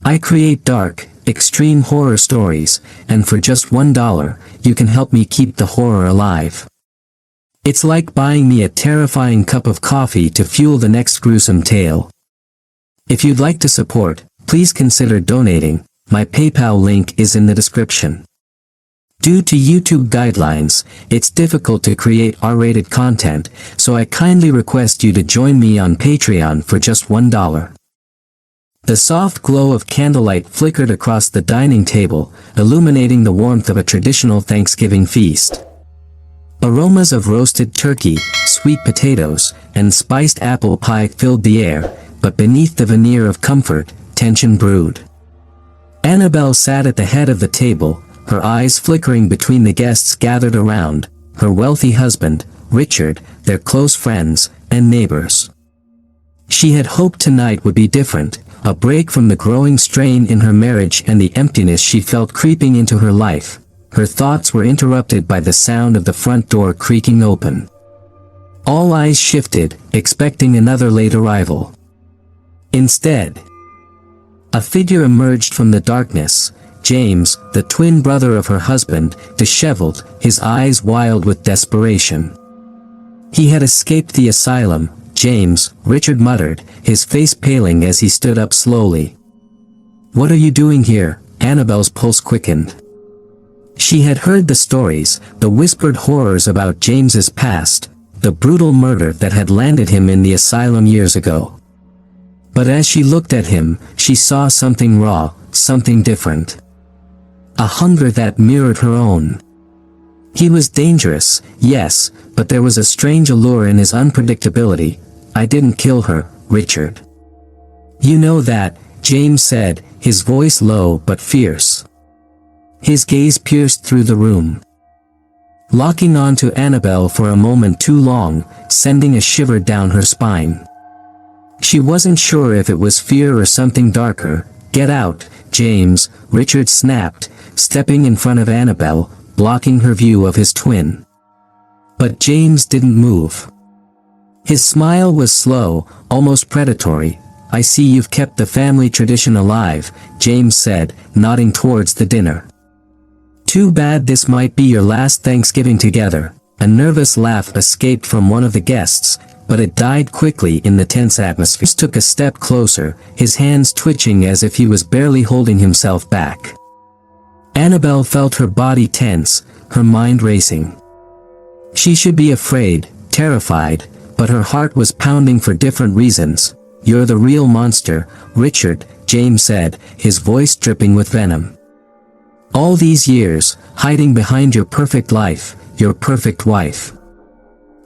I create dark, extreme horror stories, and for just $1, you can help me keep the horror alive. It's like buying me a terrifying cup of coffee to fuel the next gruesome tale. If you'd like to support, please consider donating. My PayPal link is in the description. Due to YouTube guidelines, it's difficult to create R-rated content, so I kindly request you to join me on Patreon for just $1. The soft glow of candlelight flickered across the dining table, illuminating the warmth of a traditional Thanksgiving feast. Aromas of roasted turkey, sweet potatoes, and spiced apple pie filled the air, but beneath the veneer of comfort, tension brewed. Annabelle sat at the head of the table, her eyes flickering between the guests gathered around, her wealthy husband, Richard, their close friends, and neighbors. She had hoped tonight would be different, a break from the growing strain in her marriage and the emptiness she felt creeping into her life. Her thoughts were interrupted by the sound of the front door creaking open. All eyes shifted, expecting another late arrival. Instead, a figure emerged from the darkness, James, the twin brother of her husband, disheveled, his eyes wild with desperation. He had escaped the asylum, James, Richard muttered, his face paling as he stood up slowly. "What are you doing here?" Annabelle's pulse quickened. She had heard the stories, the whispered horrors about James's past, the brutal murder that had landed him in the asylum years ago. But as she looked at him, she saw something raw, something different. A hunger that mirrored her own. He was dangerous, yes, but there was a strange allure in his unpredictability. "I didn't kill her, Richard." "You know that," James said, his voice low but fierce. His gaze pierced through the room, locking onto Annabelle for a moment too long, sending a shiver down her spine. She wasn't sure if it was fear or something darker. "Get out, James," Richard snapped, stepping in front of Annabelle, blocking her view of his twin. But James didn't move. His smile was slow, almost predatory. "I see you've kept the family tradition alive," James said, nodding towards the dinner. "Too bad this might be your last Thanksgiving together." A nervous laugh escaped from one of the guests, but it died quickly in the tense atmosphere. He took a step closer, his hands twitching as if he was barely holding himself back. Annabelle felt her body tense, her mind racing. She should be afraid, terrified, but her heart was pounding for different reasons. "You're the real monster, Richard," James said, his voice dripping with venom. "All these years, hiding behind your perfect life, your perfect wife."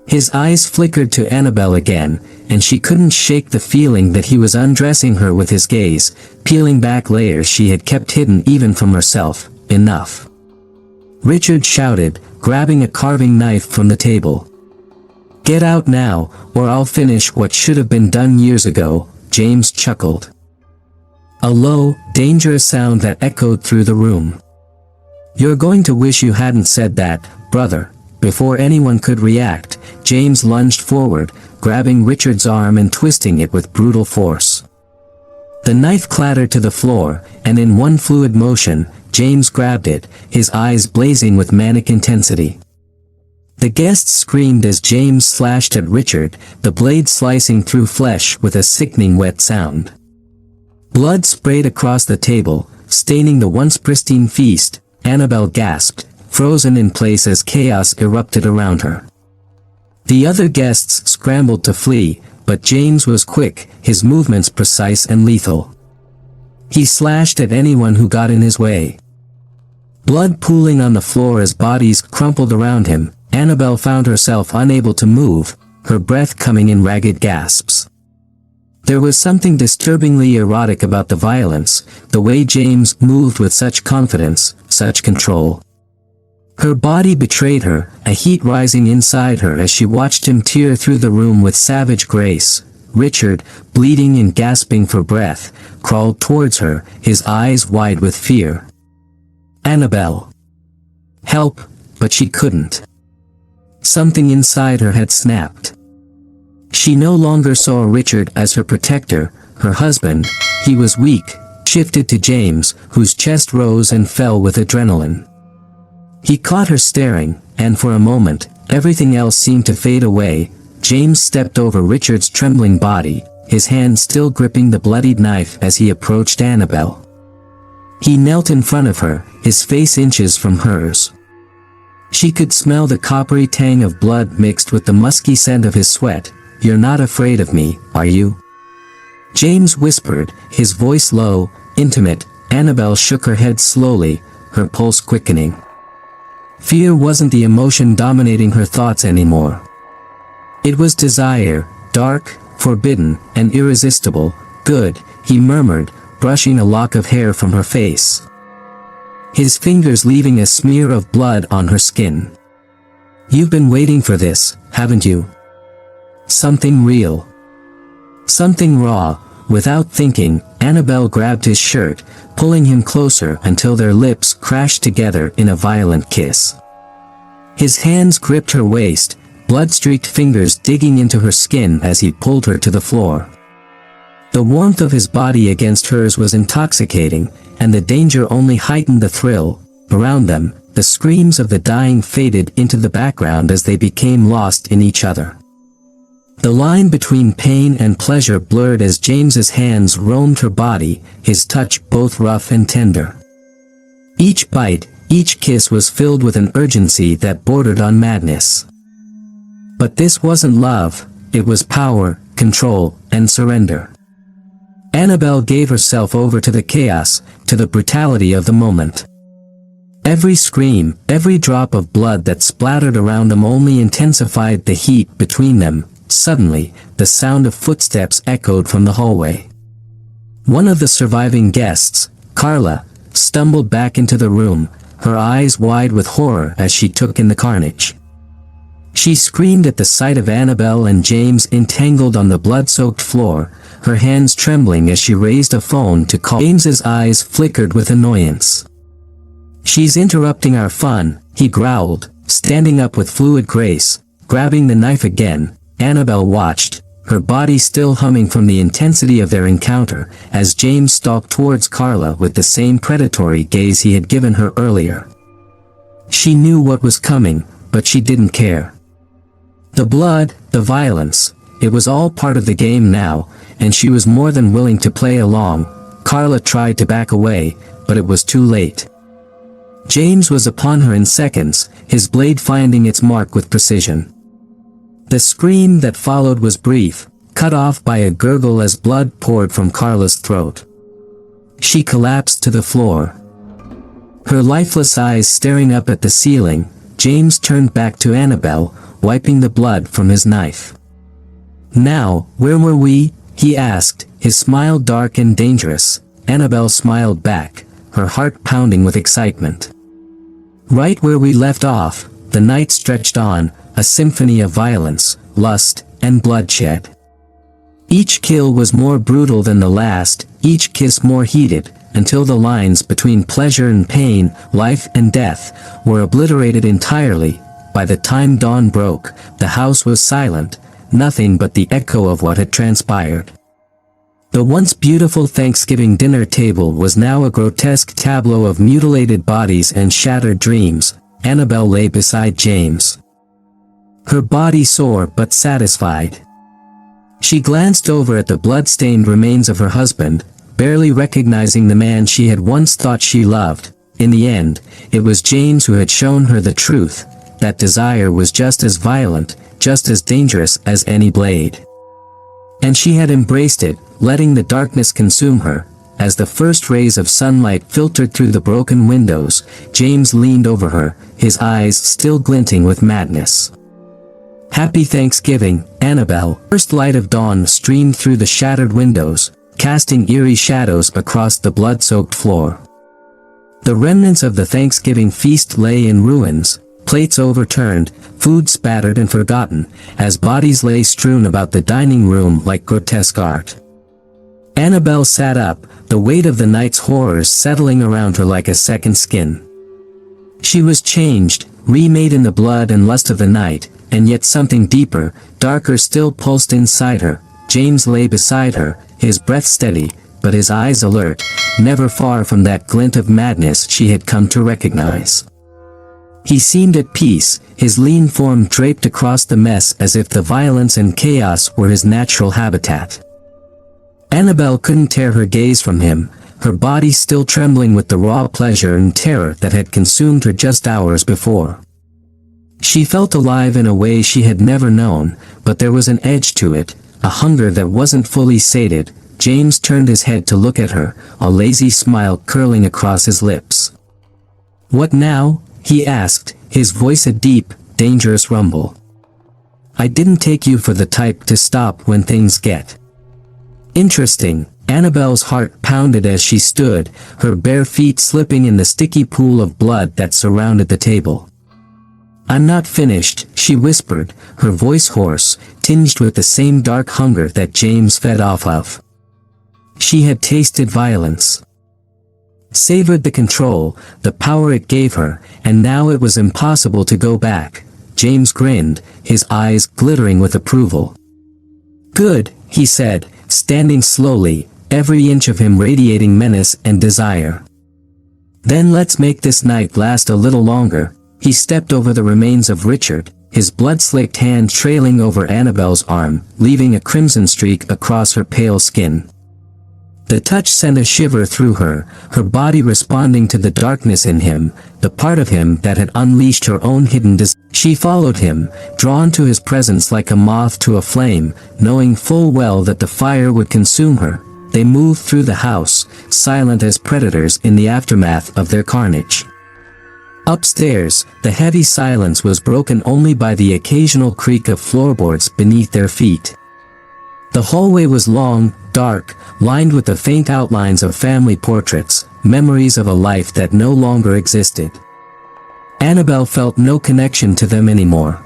His eyes flickered to Annabelle again, and she couldn't shake the feeling that he was undressing her with his gaze, peeling back layers she had kept hidden even from herself. "Enough!" Richard shouted, grabbing a carving knife from the table. "Get out now, or I'll finish what should have been done years ago," James chuckled. A low, dangerous sound that echoed through the room. "You're going to wish you hadn't said that, brother." Before anyone could react, James lunged forward, grabbing Richard's arm and twisting it with brutal force. The knife clattered to the floor, and in one fluid motion, James grabbed it, his eyes blazing with manic intensity. The guests screamed as James slashed at Richard, the blade slicing through flesh with a sickening wet sound. Blood sprayed across the table, staining the once pristine feast. Annabelle gasped, frozen in place as chaos erupted around her. The other guests scrambled to flee, but James was quick, his movements precise and lethal. He slashed at anyone who got in his way. Blood pooling on the floor as bodies crumpled around him, Annabelle found herself unable to move, her breath coming in ragged gasps. There was something disturbingly erotic about the violence, the way James moved with such confidence, such control. Her body betrayed her, a heat rising inside her as she watched him tear through the room with savage grace. Richard, bleeding and gasping for breath, crawled towards her, his eyes wide with fear. Annabelle. Help, but she couldn't. Something inside her had snapped. She no longer saw Richard as her protector, her husband. He was weak, shifted to James, whose chest rose and fell with adrenaline. He caught her staring, and for a moment, everything else seemed to fade away. James stepped over Richard's trembling body, his hand still gripping the bloodied knife as he approached Annabelle. He knelt in front of her, his face inches from hers. She could smell the coppery tang of blood mixed with the musky scent of his sweat. "You're not afraid of me, are you?" James whispered, his voice low, intimate. Annabelle shook her head slowly, her pulse quickening. Fear wasn't the emotion dominating her thoughts anymore. It was desire, dark, forbidden, and irresistible. "Good," he murmured, brushing a lock of hair from her face, his fingers leaving a smear of blood on her skin. "You've been waiting for this, haven't you? Something real. Something raw." Without thinking, Annabelle grabbed his shirt, pulling him closer until their lips crashed together in a violent kiss. His hands gripped her waist, blood-streaked fingers digging into her skin as he pulled her to the floor. The warmth of his body against hers was intoxicating, and the danger only heightened the thrill. Around them, the screams of the dying faded into the background as they became lost in each other. The line between pain and pleasure blurred as James's hands roamed her body, his touch both rough and tender. Each bite, each kiss was filled with an urgency that bordered on madness. But this wasn't love, it was power, control, and surrender. Annabelle gave herself over to the chaos, to the brutality of the moment. Every scream, every drop of blood that splattered around them only intensified the heat between them. Suddenly, the sound of footsteps echoed from the hallway. One of the surviving guests, Carla, stumbled back into the room, her eyes wide with horror as she took in the carnage. She screamed at the sight of Annabelle and James entangled on the blood-soaked floor, her hands trembling as she raised a phone to call. James's eyes flickered with annoyance. "She's interrupting our fun," he growled, standing up with fluid grace, grabbing the knife again. Annabelle watched, her body still humming from the intensity of their encounter, as James stalked towards Carla with the same predatory gaze he had given her earlier. She knew what was coming, but she didn't care. The blood, the violence, it was all part of the game now, and she was more than willing to play along. Carla tried to back away, but it was too late. James was upon her in seconds, his blade finding its mark with precision. The scream that followed was brief, cut off by a gurgle as blood poured from Carla's throat. She collapsed to the floor, her lifeless eyes staring up at the ceiling. James turned back to Annabelle, wiping the blood from his knife. "Now, where were we?" he asked, his smile dark and dangerous. Annabelle smiled back, her heart pounding with excitement. "Right where we left off." The night stretched on, a symphony of violence, lust, and bloodshed. Each kill was more brutal than the last, each kiss more heated, until the lines between pleasure and pain, life and death, were obliterated entirely. By the time dawn broke, the house was silent, nothing but the echo of what had transpired. The once beautiful Thanksgiving dinner table was now a grotesque tableau of mutilated bodies and shattered dreams. Annabelle lay beside James, her body sore but satisfied. She glanced over at the blood-stained remains of her husband, barely recognizing the man she had once thought she loved. In the end, it was James who had shown her the truth, that desire was just as violent, just as dangerous as any blade. And she had embraced it, letting the darkness consume her. As the first rays of sunlight filtered through the broken windows, James leaned over her, his eyes still glinting with madness. "Happy Thanksgiving, Annabelle." First light of dawn streamed through the shattered windows, casting eerie shadows across the blood-soaked floor. The remnants of the Thanksgiving feast lay in ruins, plates overturned, food spattered and forgotten, as bodies lay strewn about the dining room like grotesque art. Annabelle sat up, the weight of the night's horrors settling around her like a second skin. She was changed, remade in the blood and lust of the night, and yet something deeper, darker still pulsed inside her. James lay beside her, his breath steady, but his eyes alert, never far from that glint of madness she had come to recognize. He seemed at peace, his lean form draped across the mess as if the violence and chaos were his natural habitat. Annabelle couldn't tear her gaze from him, her body still trembling with the raw pleasure and terror that had consumed her just hours before. She felt alive in a way she had never known, but there was an edge to it, a hunger that wasn't fully sated. James turned his head to look at her, a lazy smile curling across his lips. "What now?" he asked, his voice a deep, dangerous rumble. "I didn't take you for the type to stop when things get interesting." Annabelle's heart pounded as she stood, her bare feet slipping in the sticky pool of blood that surrounded the table. "I'm not finished," she whispered, her voice hoarse, tinged with the same dark hunger that James fed off of. She had tasted violence, savored the control, the power it gave her, and now it was impossible to go back. James grinned, his eyes glittering with approval. "Good," he said, standing slowly, every inch of him radiating menace and desire. "Then let's make this night last a little longer." He stepped over the remains of Richard, his blood-slicked hand trailing over Annabelle's arm, leaving a crimson streak across her pale skin. The touch sent a shiver through her, her body responding to the darkness in him, the part of him that had unleashed her own hidden desire. She followed him, drawn to his presence like a moth to a flame, knowing full well that the fire would consume her. They moved through the house, silent as predators in the aftermath of their carnage. Upstairs, the heavy silence was broken only by the occasional creak of floorboards beneath their feet. The hallway was long, dark, lined with the faint outlines of family portraits, memories of a life that no longer existed. Annabelle felt no connection to them anymore.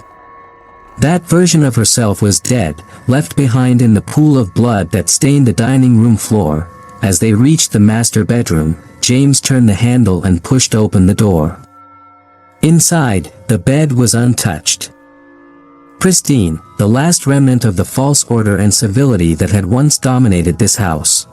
That version of herself was dead, left behind in the pool of blood that stained the dining room floor. As they reached the master bedroom, James turned the handle and pushed open the door. Inside, the bed was untouched. Pristine, the last remnant of the false order and civility that had once dominated this house.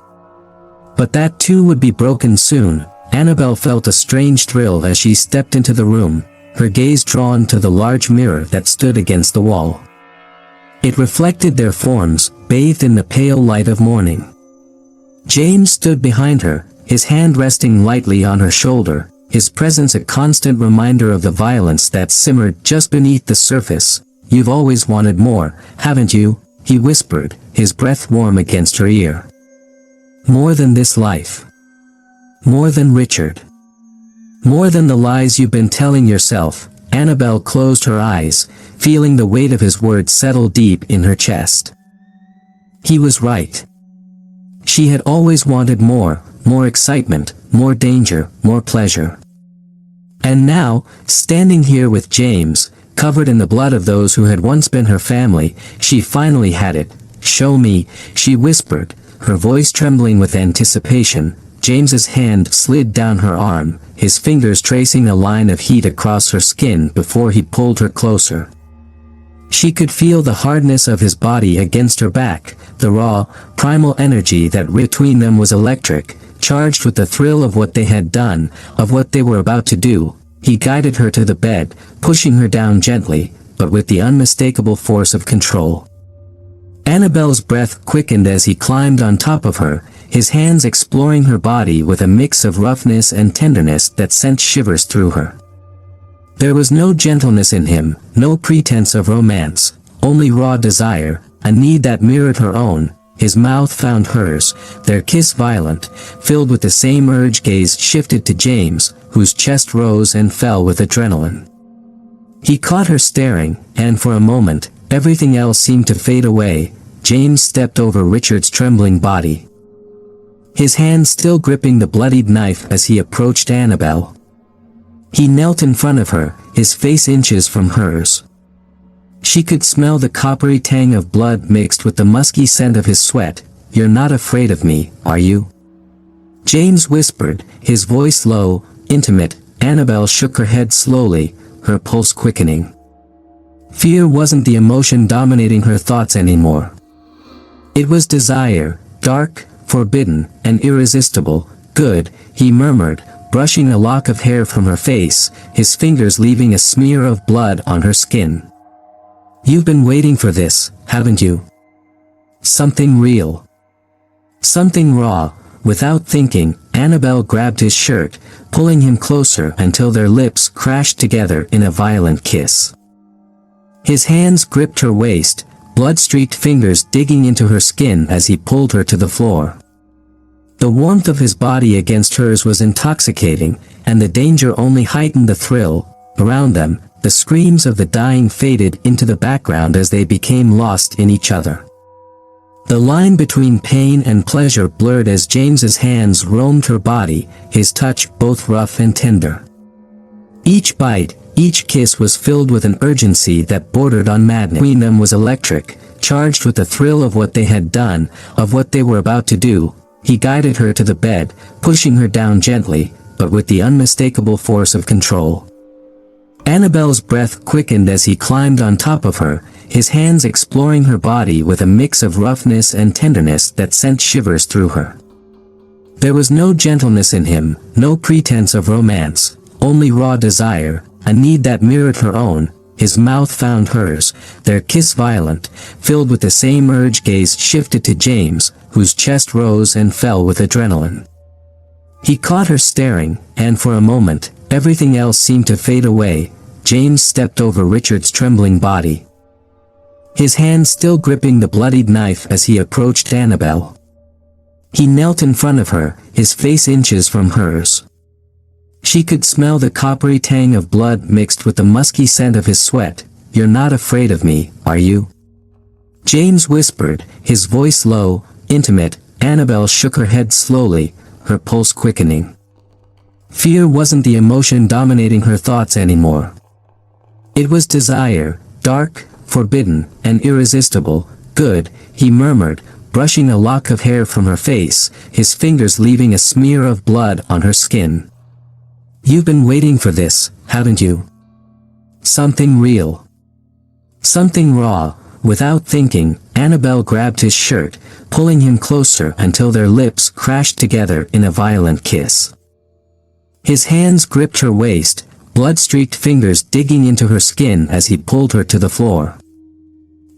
But that too would be broken soon. Annabelle felt a strange thrill as she stepped into the room, her gaze drawn to the large mirror that stood against the wall. It reflected their forms, bathed in the pale light of morning. James stood behind her, his hand resting lightly on her shoulder, his presence a constant reminder of the violence that simmered just beneath the surface. "You've always wanted more, haven't you?" he whispered, his breath warm against her ear. "More than this life. More than Richard. More than the lies you've been telling yourself." Annabelle closed her eyes, feeling the weight of his words settle deep in her chest. He was right. She had always wanted more excitement, more danger, more pleasure. And now, standing here with James, covered in the blood of those who had once been her family, she finally had it. "Show me," she whispered, her voice trembling with anticipation. James's hand slid down her arm, his fingers tracing a line of heat across her skin before he pulled her closer. She could feel the hardness of his body against her back, the raw, primal energy that between them was electric, charged with the thrill of what they had done, of what they were about to do. He guided her to the bed, pushing her down gently, but with the unmistakable force of control. Annabelle's breath quickened as he climbed on top of her, his hands exploring her body with a mix of roughness and tenderness that sent shivers through her. There was no gentleness in him, no pretense of romance, only raw desire, a need that mirrored her own. His mouth found hers, their kiss violent, filled with the same urge. Gaze shifted to James, whose chest rose and fell with adrenaline. He caught her staring, and for a moment, everything else seemed to fade away. James stepped over Richard's trembling body, his hand still gripping the bloodied knife as he approached Annabelle. He knelt in front of her, his face inches from hers. She could smell the coppery tang of blood mixed with the musky scent of his sweat. "You're not afraid of me, are you?" James whispered, his voice low, intimate. Annabelle shook her head slowly, her pulse quickening. Fear wasn't the emotion dominating her thoughts anymore. It was desire, dark, forbidden, and irresistible, good, he murmured, brushing a lock of hair from her face, his fingers leaving a smear of blood on her skin. You've been waiting for this, haven't you? Something real. Something raw. Without thinking, Annabelle grabbed his shirt, pulling him closer until their lips crashed together in a violent kiss. His hands gripped her waist, blood-streaked fingers digging into her skin as he pulled her to the floor. The warmth of his body against hers was intoxicating, and the danger only heightened the thrill. Around them, the screams of the dying faded into the background as they became lost in each other. The line between pain and pleasure blurred as James's hands roamed her body, his touch both rough and tender. Each bite, each kiss was filled with an urgency that bordered on madness. Between them was electric, charged with the thrill of what they had done, of what they were about to do. He guided her to the bed, pushing her down gently, but with the unmistakable force of control. Annabelle's breath quickened as he climbed on top of her, his hands exploring her body with a mix of roughness and tenderness that sent shivers through her. There was no gentleness in him, no pretense of romance, only raw desire, a need that mirrored her own. His mouth found hers, their kiss violent, filled with the same urge. Gaze shifted to James, whose chest rose and fell with adrenaline. He caught her staring, and for a moment, everything else seemed to fade away. James stepped over Richard's trembling body, his hand still gripping the bloodied knife as he approached Annabelle. He knelt in front of her, his face inches from hers. She could smell the coppery tang of blood mixed with the musky scent of his sweat. "You're not afraid of me, are you?" James whispered, his voice low, intimate. Annabelle shook her head slowly, her pulse quickening. Fear wasn't the emotion dominating her thoughts anymore. It was desire, dark, forbidden, and irresistible. "Good," he murmured, brushing a lock of hair from her face, his fingers leaving a smear of blood on her skin. "You've been waiting for this, haven't you? Something real. Something raw." Without thinking, Annabelle grabbed his shirt, pulling him closer until their lips crashed together in a violent kiss. His hands gripped her waist, blood-streaked fingers digging into her skin as he pulled her to the floor.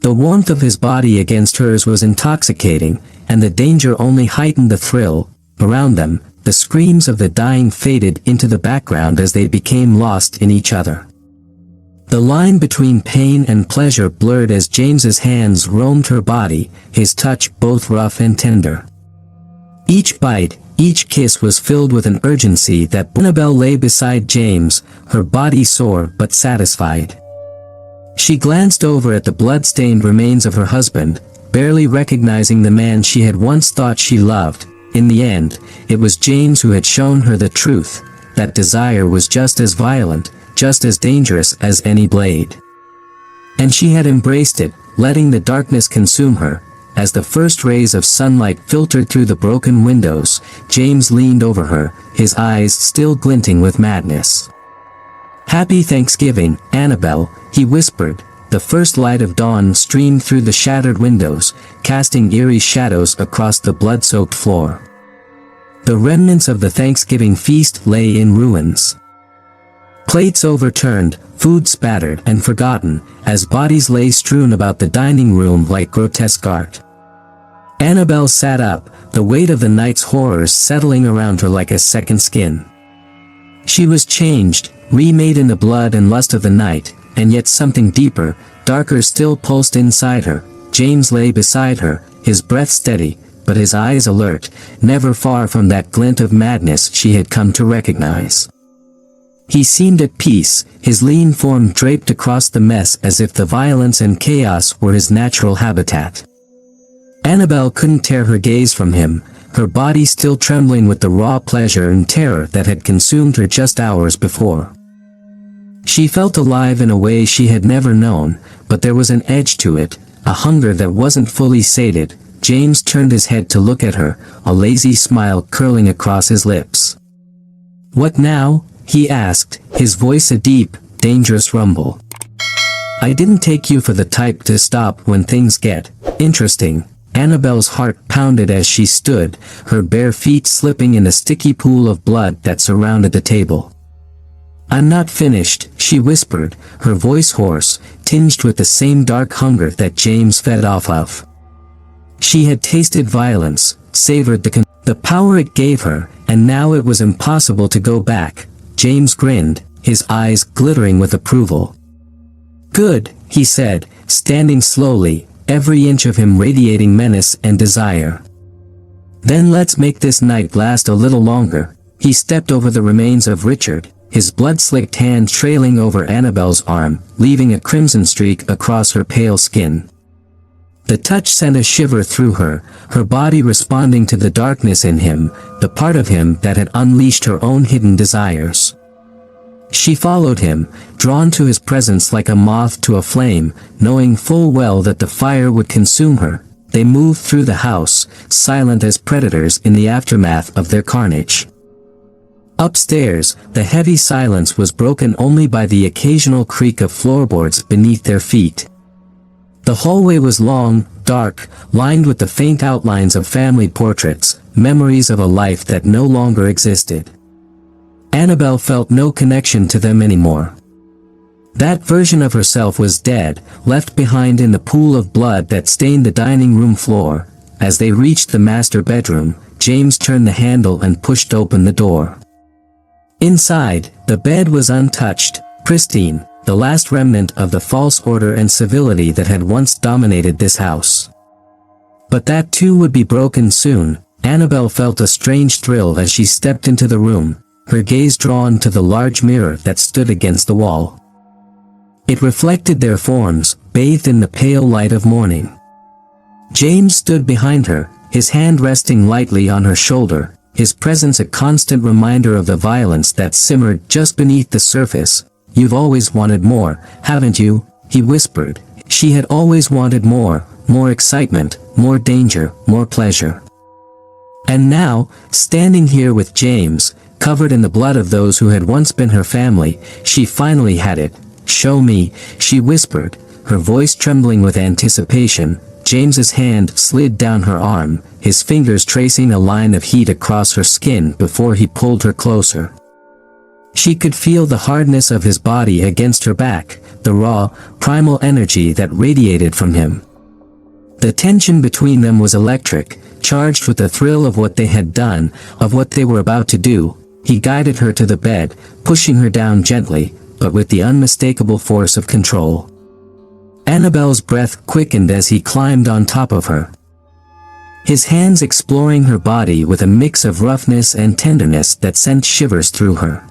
The warmth of his body against hers was intoxicating, and the danger only heightened the thrill. Around them, the screams of the dying faded into the background as they became lost in each other. The line between pain and pleasure blurred as James's hands roamed her body, his touch both rough and tender. Each bite, each kiss was filled with an urgency that Annabelle lay beside James, her body sore but satisfied. She glanced over at the blood-stained remains of her husband, barely recognizing the man she had once thought she loved. In the end, it was James who had shown her the truth, that desire was just as violent, just as dangerous as any blade. And she had embraced it, letting the darkness consume her. As the first rays of sunlight filtered through the broken windows, James leaned over her, his eyes still glinting with madness. "Happy Thanksgiving, Annabelle," he whispered. The first light of dawn streamed through the shattered windows, casting eerie shadows across the blood-soaked floor. The remnants of the Thanksgiving feast lay in ruins. Plates overturned, food spattered and forgotten, as bodies lay strewn about the dining room like grotesque art. Annabelle sat up, the weight of the night's horrors settling around her like a second skin. She was changed, remade in the blood and lust of the night, and yet something deeper, darker still pulsed inside her. James lay beside her, his breath steady, but his eyes alert, never far from that glint of madness she had come to recognize. He seemed at peace, his lean form draped across the mess as if the violence and chaos were his natural habitat. Annabelle couldn't tear her gaze from him, her body still trembling with the raw pleasure and terror that had consumed her just hours before. She felt alive in a way she had never known, but there was an edge to it, a hunger that wasn't fully sated. James turned his head to look at her, a lazy smile curling across his lips. "What now?" he asked, his voice a deep, dangerous rumble. "I didn't take you for the type to stop when things get interesting," Annabelle's heart pounded as she stood, her bare feet slipping in the sticky pool of blood that surrounded the table. "I'm not finished," she whispered, her voice hoarse, tinged with the same dark hunger that James fed off of. She had tasted violence, savored the power it gave her, and now it was impossible to go back. James grinned, his eyes glittering with approval. "Good," he said, standing slowly, every inch of him radiating menace and desire. "Then let's make this night last a little longer." He stepped over the remains of Richard, his blood-slicked hand trailing over Annabelle's arm, leaving a crimson streak across her pale skin. The touch sent a shiver through her, her body responding to the darkness in him, the part of him that had unleashed her own hidden desires. She followed him, drawn to his presence like a moth to a flame, knowing full well that the fire would consume her. They moved through the house, silent as predators in the aftermath of their carnage. Upstairs, the heavy silence was broken only by the occasional creak of floorboards beneath their feet. The hallway was long, dark, lined with the faint outlines of family portraits, memories of a life that no longer existed. Annabelle felt no connection to them anymore. That version of herself was dead, left behind in the pool of blood that stained the dining room floor. As they reached the master bedroom, James turned the handle and pushed open the door. Inside, the bed was untouched, pristine, the last remnant of the false order and civility that had once dominated this house. But that too would be broken soon. Annabelle felt a strange thrill as she stepped into the room, her gaze drawn to the large mirror that stood against the wall. It reflected their forms, bathed in the pale light of morning. James stood behind her, his hand resting lightly on her shoulder, his presence a constant reminder of the violence that simmered just beneath the surface. "You've always wanted more, haven't you?" he whispered. She had always wanted more excitement, more danger, more pleasure. And now, standing here with James, covered in the blood of those who had once been her family, she finally had it. "Show me," she whispered, her voice trembling with anticipation. James's hand slid down her arm, his fingers tracing a line of heat across her skin before he pulled her closer. She could feel the hardness of his body against her back, the raw, primal energy that radiated from him. The tension between them was electric, charged with the thrill of what they had done, of what they were about to do. He guided her to the bed, pushing her down gently, but with the unmistakable force of control. Annabelle's breath quickened as he climbed on top of her, his hands exploring her body with a mix of roughness and tenderness that sent shivers through her.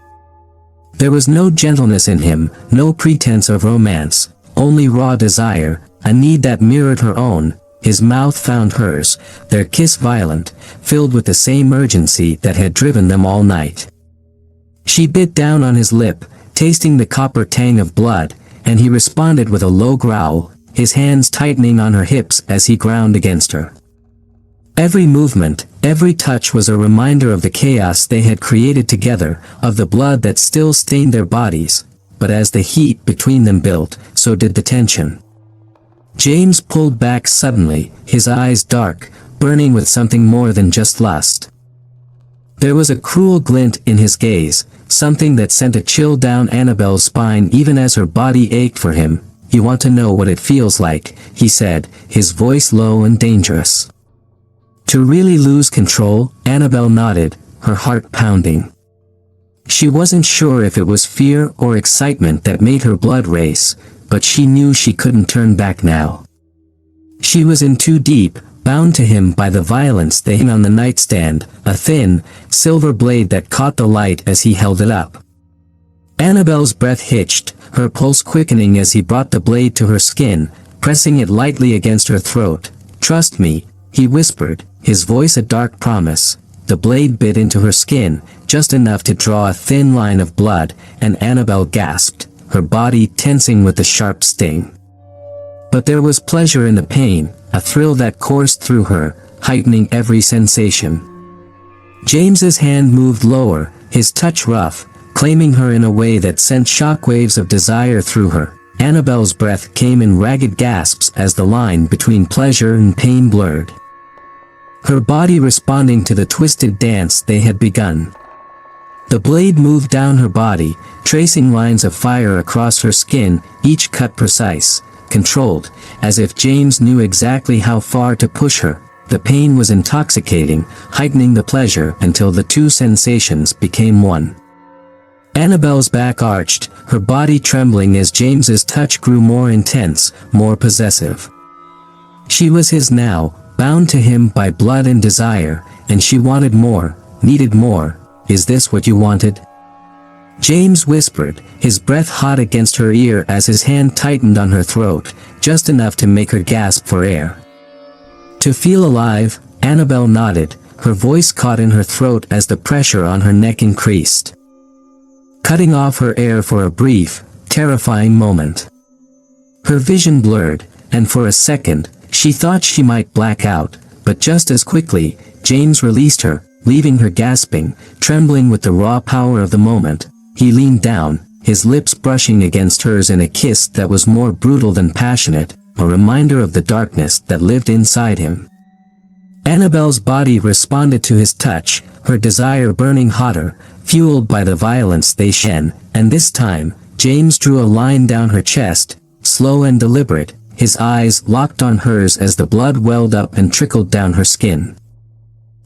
There was no gentleness in him, no pretense of romance, only raw desire, a need that mirrored her own. His mouth found hers, their kiss violent, filled with the same urgency that had driven them all night. She bit down on his lip, tasting the copper tang of blood, and he responded with a low growl, his hands tightening on her hips as he ground against her. Every movement, every touch was a reminder of the chaos they had created together, of the blood that still stained their bodies. But as the heat between them built, so did the tension. James pulled back suddenly, his eyes dark, burning with something more than just lust. There was a cruel glint in his gaze, something that sent a chill down Annabelle's spine even as her body ached for him. "You want to know what it feels like," he said, his voice low and dangerous. "To really lose control?" Annabelle nodded, her heart pounding. She wasn't sure if it was fear or excitement that made her blood race, but she knew she couldn't turn back now. She was in too deep, bound to him by the violence they hung on the nightstand, a thin, silver blade that caught the light as he held it up. Annabelle's breath hitched, her pulse quickening as he brought the blade to her skin, pressing it lightly against her throat. "Trust me," he whispered, his voice a dark promise. The blade bit into her skin, just enough to draw a thin line of blood, and Annabelle gasped, her body tensing with the sharp sting. But there was pleasure in the pain, a thrill that coursed through her, heightening every sensation. James's hand moved lower, his touch rough, claiming her in a way that sent shockwaves of desire through her. Annabelle's breath came in ragged gasps as the line between pleasure and pain blurred. Her body responding to the twisted dance they had begun. The blade moved down her body, tracing lines of fire across her skin, each cut precise, controlled, as if James knew exactly how far to push her. The pain was intoxicating, heightening the pleasure until the two sensations became one. Annabelle's back arched, her body trembling as James's touch grew more intense, more possessive. She was his now, bound to him by blood and desire, and she wanted more, needed more. Is this what you wanted? James whispered, his breath hot against her ear as his hand tightened on her throat, just enough to make her gasp for air. To feel alive, Annabelle nodded, her voice caught in her throat as the pressure on her neck increased, cutting off her air for a brief, terrifying moment. Her vision blurred, and for a second, she thought she might black out, but just as quickly, James released her, leaving her gasping, trembling with the raw power of the moment. He leaned down, his lips brushing against hers in a kiss that was more brutal than passionate, a reminder of the darkness that lived inside him. Annabelle's body responded to his touch, her desire burning hotter, fueled by the violence they shared, and this time, James drew a line down her chest, slow and deliberate, his eyes locked on hers as the blood welled up and trickled down her skin.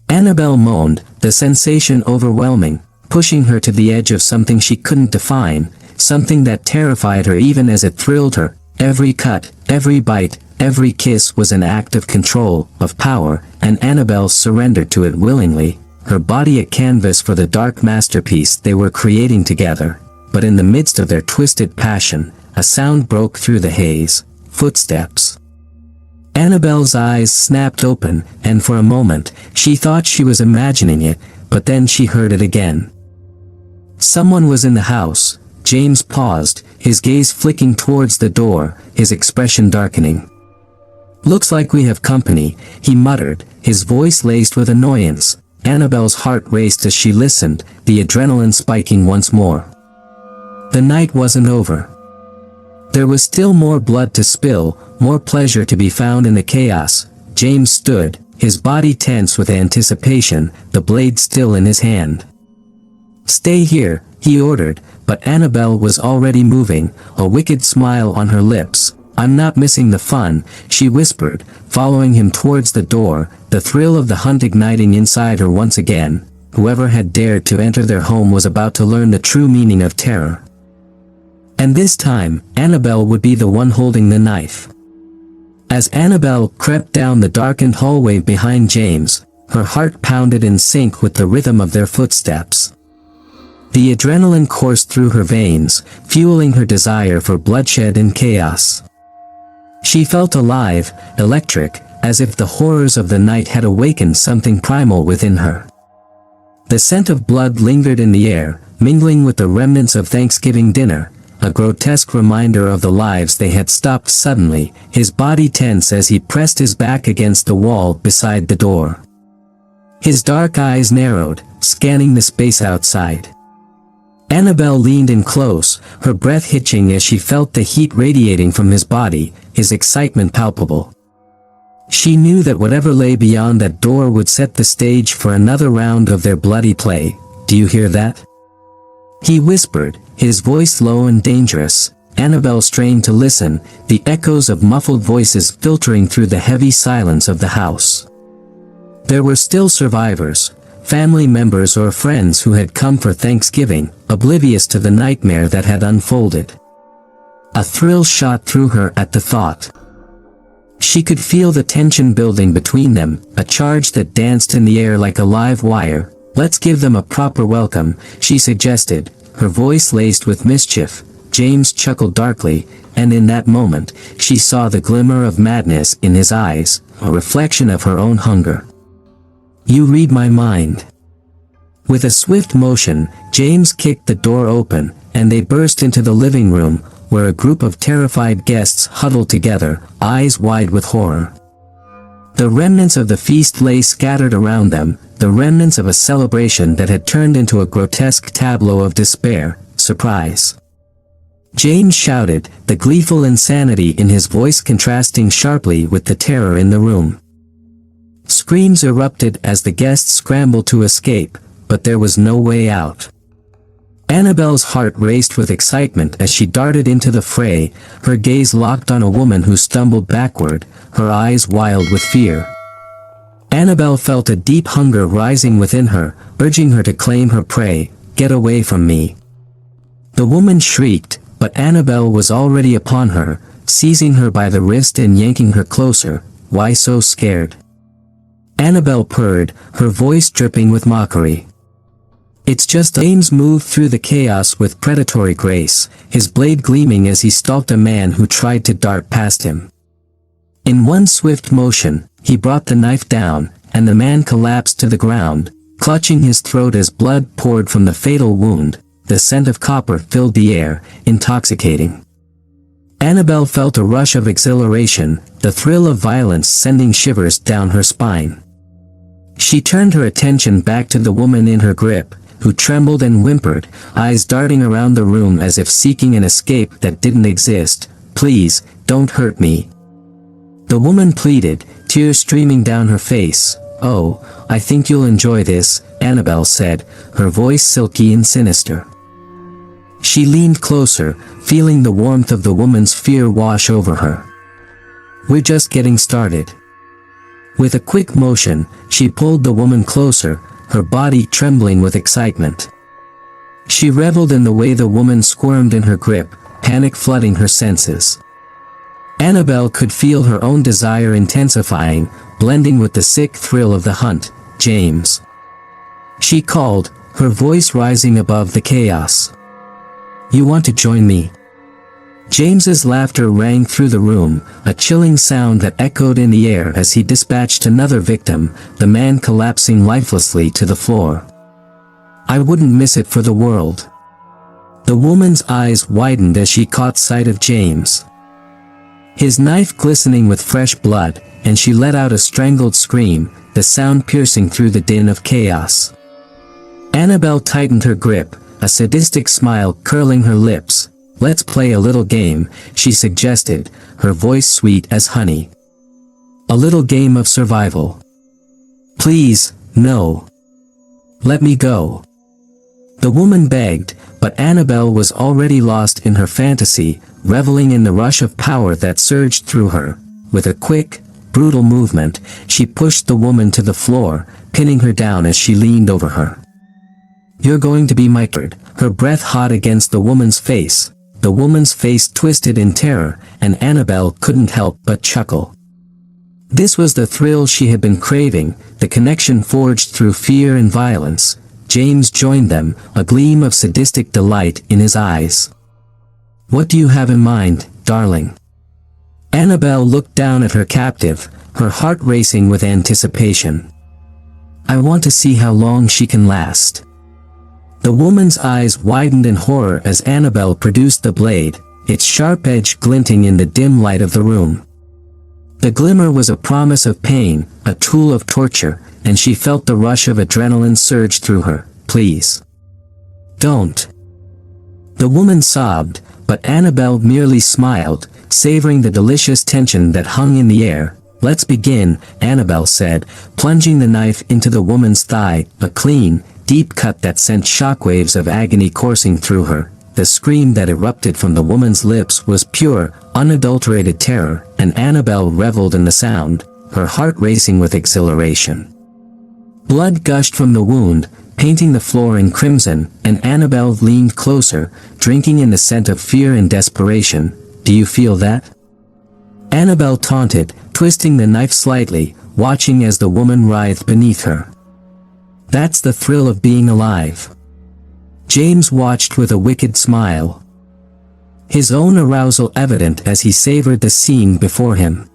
Annabelle moaned, the sensation overwhelming, pushing her to the edge of something she couldn't define, something that terrified her even as it thrilled her. Every cut, every bite, every kiss was an act of control, of power, and Annabelle surrendered to it willingly, her body a canvas for the dark masterpiece they were creating together. But in the midst of their twisted passion, a sound broke through the haze. Footsteps. Annabelle's eyes snapped open, and for a moment, she thought she was imagining it, but then she heard it again. Someone was in the house. James paused, his gaze flicking towards the door, his expression darkening. "Looks like we have company," he muttered, his voice laced with annoyance. Annabelle's heart raced as she listened, the adrenaline spiking once more. The night wasn't over. There was still more blood to spill, more pleasure to be found in the chaos. James stood, his body tense with anticipation, the blade still in his hand. "Stay here," he ordered, but Annabelle was already moving, a wicked smile on her lips. "I'm not missing the fun," she whispered, following him towards the door, the thrill of the hunt igniting inside her once again. Whoever had dared to enter their home was about to learn the true meaning of terror. And this time, Annabelle would be the one holding the knife. As Annabelle crept down the darkened hallway behind James, her heart pounded in sync with the rhythm of their footsteps. The adrenaline coursed through her veins, fueling her desire for bloodshed and chaos. She felt alive, electric, as if the horrors of the night had awakened something primal within her. The scent of blood lingered in the air, mingling with the remnants of Thanksgiving dinner, a grotesque reminder of the lives they had stopped suddenly, his body tense as he pressed his back against the wall beside the door. His dark eyes narrowed, scanning the space outside. Annabelle leaned in close, her breath hitching as she felt the heat radiating from his body, his excitement palpable. She knew that whatever lay beyond that door would set the stage for another round of their bloody play. "Do you hear that?" he whispered, his voice low and dangerous. Annabelle strained to listen, the echoes of muffled voices filtering through the heavy silence of the house. There were still survivors, family members or friends who had come for Thanksgiving, oblivious to the nightmare that had unfolded. A thrill shot through her at the thought. She could feel the tension building between them, a charge that danced in the air like a live wire. "Let's give them a proper welcome," she suggested, her voice laced with mischief. James chuckled darkly, and in that moment, she saw the glimmer of madness in his eyes, a reflection of her own hunger. "You read my mind." With a swift motion, James kicked the door open, and they burst into the living room, where a group of terrified guests huddled together, eyes wide with horror. The remnants of the feast lay scattered around them, the remnants of a celebration that had turned into a grotesque tableau of despair, surprise, James shouted, the gleeful insanity in his voice contrasting sharply with the terror in the room. Screams erupted as the guests scrambled to escape, but there was no way out. Annabelle's heart raced with excitement as she darted into the fray, her gaze locked on a woman who stumbled backward, her eyes wild with fear. Annabelle felt a deep hunger rising within her, urging her to claim her prey. Get away from me. The woman shrieked, but Annabelle was already upon her, seizing her by the wrist and yanking her closer. Why so scared? Annabelle purred, her voice dripping with mockery. It's just James moved through the chaos with predatory grace, his blade gleaming as he stalked a man who tried to dart past him. In one swift motion, he brought the knife down, and the man collapsed to the ground, clutching his throat as blood poured from the fatal wound. The scent of copper filled the air, intoxicating. Annabelle felt a rush of exhilaration, the thrill of violence sending shivers down her spine. She turned her attention back to the woman in her grip, who trembled and whimpered, eyes darting around the room as if seeking an escape that didn't exist. Please, don't hurt me. The woman pleaded, tears streaming down her face. Oh, I think you'll enjoy this, Annabelle said, her voice silky and sinister. She leaned closer, feeling the warmth of the woman's fear wash over her. We're just getting started. With a quick motion, she pulled the woman closer, her body trembling with excitement. She reveled in the way the woman squirmed in her grip, panic flooding her senses. Annabelle could feel her own desire intensifying, blending with the sick thrill of the hunt. James. She called, her voice rising above the chaos. You want to join me? James's laughter rang through the room, a chilling sound that echoed in the air as he dispatched another victim, the man collapsing lifelessly to the floor. I wouldn't miss it for the world. The woman's eyes widened as she caught sight of James. His knife glistening with fresh blood, and she let out a strangled scream, the sound piercing through the din of chaos. Annabelle tightened her grip, a sadistic smile curling her lips. Let's play a little game, she suggested, her voice sweet as honey. A little game of survival. Please, no. Let me go. The woman begged, but Annabelle was already lost in her fantasy, reveling in the rush of power that surged through her. With a quick, brutal movement, she pushed the woman to the floor, pinning her down as she leaned over her. You're going to be my third, her breath hot against the woman's face. The woman's face twisted in terror, and Annabelle couldn't help but chuckle. This was the thrill she had been craving, the connection forged through fear and violence. James joined them, a gleam of sadistic delight in his eyes. What do you have in mind, darling? Annabelle looked down at her captive, her heart racing with anticipation. I want to see how long she can last. The woman's eyes widened in horror as Annabelle produced the blade, its sharp edge glinting in the dim light of the room. The glimmer was a promise of pain, a tool of torture, and she felt the rush of adrenaline surge through her. Please. Don't. The woman sobbed, but Annabelle merely smiled, savoring the delicious tension that hung in the air. Let's begin, Annabelle said, plunging the knife into the woman's thigh, a clean, deep cut that sent shockwaves of agony coursing through her. The scream that erupted from the woman's lips was pure, unadulterated terror, and Annabelle reveled in the sound, her heart racing with exhilaration. Blood gushed from the wound, painting the floor in crimson, and Annabelle leaned closer, drinking in the scent of fear and desperation. Do you feel that? Annabelle taunted, twisting the knife slightly, watching as the woman writhed beneath her. That's the thrill of being alive. James watched with a wicked smile, his own arousal evident as he savored the scene before him.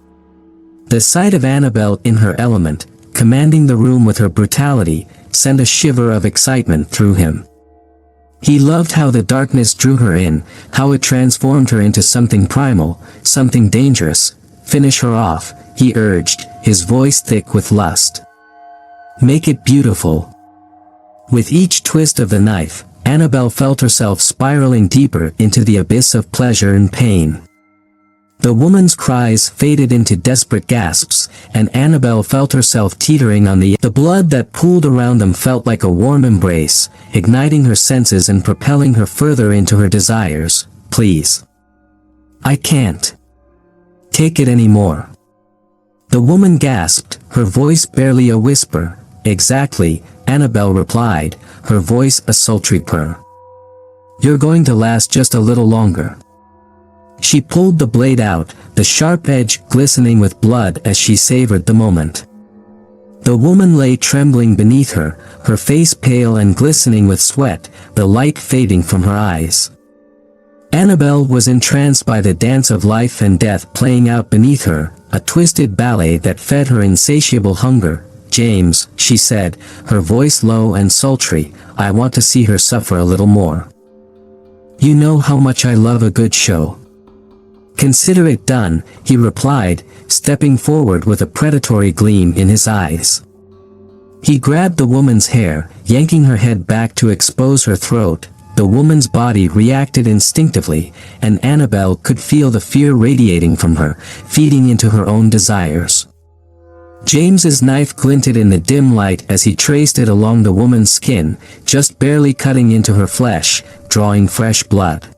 The sight of Annabelle in her element, commanding the room with her brutality, sent a shiver of excitement through him. He loved how the darkness drew her in, how it transformed her into something primal, something dangerous. Finish her off, he urged, his voice thick with lust. Make it beautiful. With each twist of the knife, Annabelle felt herself spiraling deeper into the abyss of pleasure and pain. The woman's cries faded into desperate gasps, and Annabelle felt herself teetering on the blood that pooled around them felt like a warm embrace, igniting her senses and propelling her further into her desires. Please. I can't take it anymore. The woman gasped, her voice barely a whisper. Exactly, Annabelle replied, her voice a sultry purr. You're going to last just a little longer. She pulled the blade out, the sharp edge glistening with blood as she savored the moment. The woman lay trembling beneath her, her face pale and glistening with sweat, the light fading from her eyes. Annabelle was entranced by the dance of life and death playing out beneath her, a twisted ballet that fed her insatiable hunger. James, she said, her voice low and sultry, I want to see her suffer a little more. You know how much I love a good show. Consider it done, he replied, stepping forward with a predatory gleam in his eyes. He grabbed the woman's hair, yanking her head back to expose her throat. The woman's body reacted instinctively, and Annabelle could feel the fear radiating from her, feeding into her own desires. James's knife glinted in the dim light as he traced it along the woman's skin, just barely cutting into her flesh, drawing fresh blood.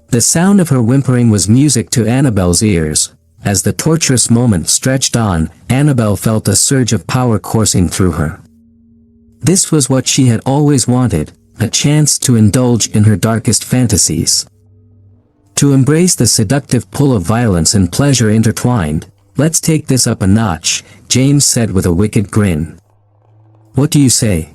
The sound of her whimpering was music to Annabelle's ears. As the torturous moment stretched on, Annabelle felt a surge of power coursing through her. This was what she had always wanted, a chance to indulge in her darkest fantasies. To embrace the seductive pull of violence and pleasure intertwined. Let's take this up a notch, James said with a wicked grin. What do you say?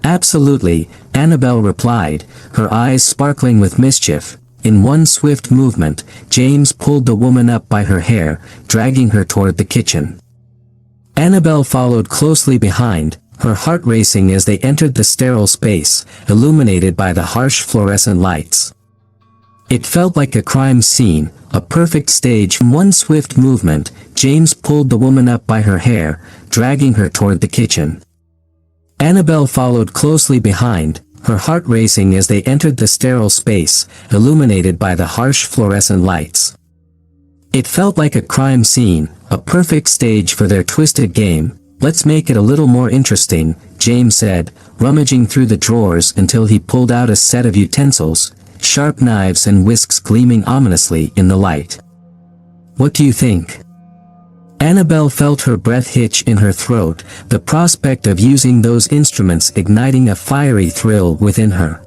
Absolutely, Annabelle replied, her eyes sparkling with mischief. In one swift movement, James pulled the woman up by her hair, dragging her toward the kitchen. Annabelle followed closely behind, her heart racing as they entered the sterile space, illuminated by the harsh fluorescent lights. It felt like a crime scene, a perfect stage. In one swift movement, James pulled the woman up by her hair, dragging her toward the kitchen. Annabelle followed closely behind, her heart racing as they entered the sterile space, illuminated by the harsh fluorescent lights. It felt like a crime scene, a perfect stage for their twisted game. Let's make it a little more interesting, James said, rummaging through the drawers until he pulled out a set of utensils, sharp knives and whisks gleaming ominously in the light. What do you think? Annabelle felt her breath hitch in her throat, the prospect of using those instruments igniting a fiery thrill within her.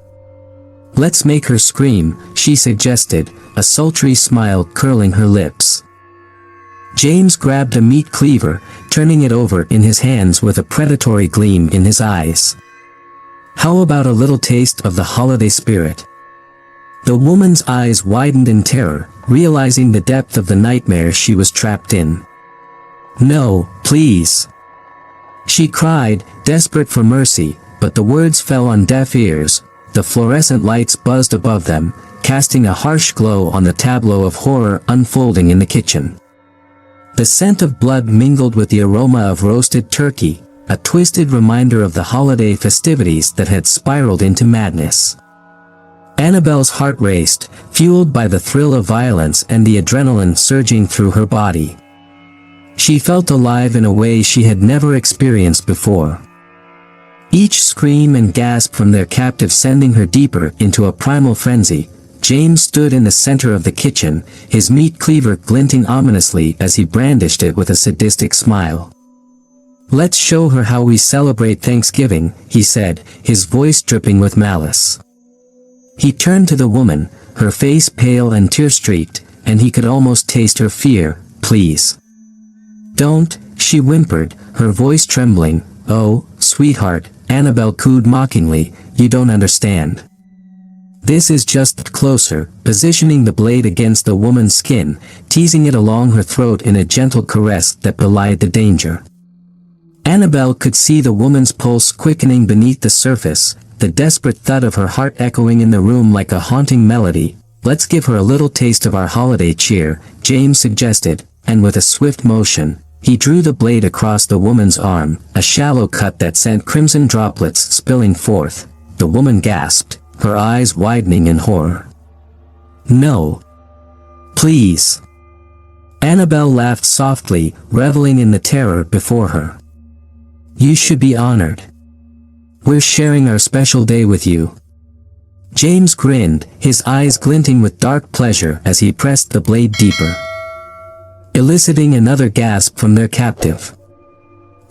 Let's make her scream, she suggested, a sultry smile curling her lips. James grabbed a meat cleaver, turning it over in his hands with a predatory gleam in his eyes. How about a little taste of the holiday spirit? The woman's eyes widened in terror, realizing the depth of the nightmare she was trapped in. No, please, she cried, desperate for mercy, but the words fell on deaf ears. The fluorescent lights buzzed above them, casting a harsh glow on the tableau of horror unfolding in the kitchen. The scent of blood mingled with the aroma of roasted turkey, a twisted reminder of the holiday festivities that had spiraled into madness. Annabelle's heart raced, fueled by the thrill of violence and the adrenaline surging through her body. She felt alive in a way she had never experienced before. Each scream and gasp from their captive sending her deeper into a primal frenzy. James stood in the center of the kitchen, his meat cleaver glinting ominously as he brandished it with a sadistic smile. Let's show her how we celebrate Thanksgiving, he said, his voice dripping with malice. He turned to the woman, her face pale and tear-streaked, and he could almost taste her fear. Please. Don't, she whimpered, her voice trembling. Oh, sweetheart, Annabelle cooed mockingly, you don't understand. This is just closer, positioning the blade against the woman's skin, teasing it along her throat in a gentle caress that belied the danger. Annabelle could see the woman's pulse quickening beneath the surface, the desperate thud of her heart echoing in the room like a haunting melody. Let's give her a little taste of our holiday cheer, James suggested, and with a swift motion, he drew the blade across the woman's arm, a shallow cut that sent crimson droplets spilling forth. the woman gasped, her eyes widening in horror. No. Please. Annabelle laughed softly, reveling in the terror before her. You should be honored. We're sharing our special day with you. James grinned, his eyes glinting with dark pleasure as he pressed the blade deeper, eliciting another gasp from their captive.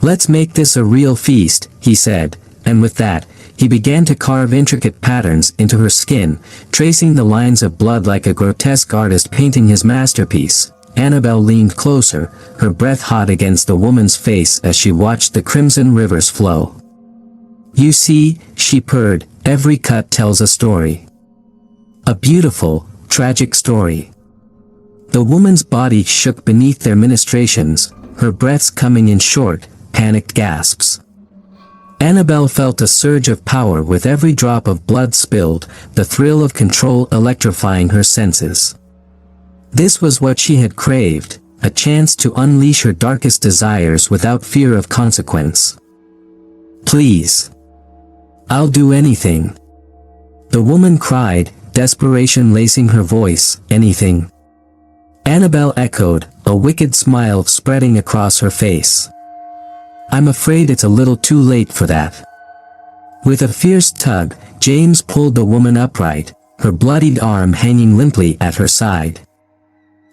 Let's make this a real feast, he said, and with that, he began to carve intricate patterns into her skin, tracing the lines of blood like a grotesque artist painting his masterpiece. Annabelle leaned closer, her breath hot against the woman's face as she watched the crimson rivers flow. You see, she purred, every cut tells a story. A beautiful, tragic story. The woman's body shook beneath their ministrations, her breaths coming in short, panicked gasps. Annabelle felt a surge of power with every drop of blood spilled, the thrill of control electrifying her senses. This was what she had craved, a chance to unleash her darkest desires without fear of consequence. Please. I'll do anything. The woman cried, desperation lacing her voice, anything. Annabelle echoed, a wicked smile spreading across her face. I'm afraid it's a little too late for that. With a fierce tug, James pulled the woman upright, her bloodied arm hanging limply at her side.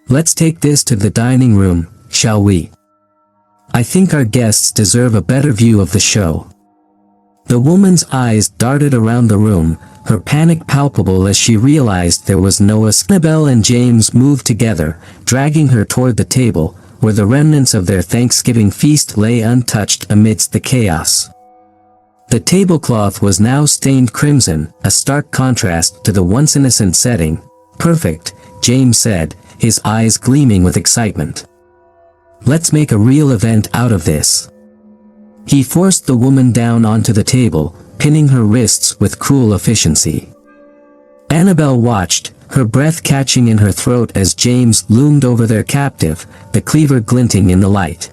Let's take this to the dining room, shall we? I think our guests deserve a better view of the show. The woman's eyes darted around the room, her panic palpable as she realized there was no escape. Annabelle and James moved together, dragging her toward the table, where the remnants of their Thanksgiving feast lay untouched amidst the chaos. The tablecloth was now stained crimson, a stark contrast to the once innocent setting. Perfect, James said, his eyes gleaming with excitement. Let's make a real event out of this. He forced the woman down onto the table, pinning her wrists with cruel efficiency. Annabelle watched, her breath catching in her throat as James loomed over their captive, the cleaver glinting in the light.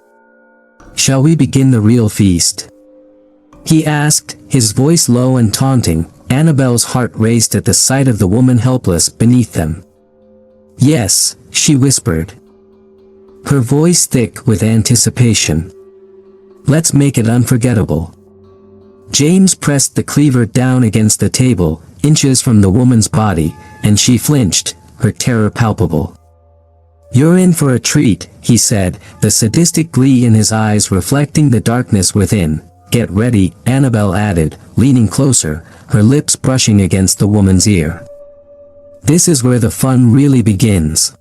Shall we begin the real feast? He asked, his voice low and taunting. Annabelle's heart raced at the sight of the woman helpless beneath them. Yes, she whispered, her voice thick with anticipation. Let's make it unforgettable. James pressed the cleaver down against the table, inches from the woman's body, and she flinched, her terror palpable. You're in for a treat, he said, the sadistic glee in his eyes reflecting the darkness within. Get ready, Annabelle added, leaning closer, her lips brushing against the woman's ear. This is where the fun really begins.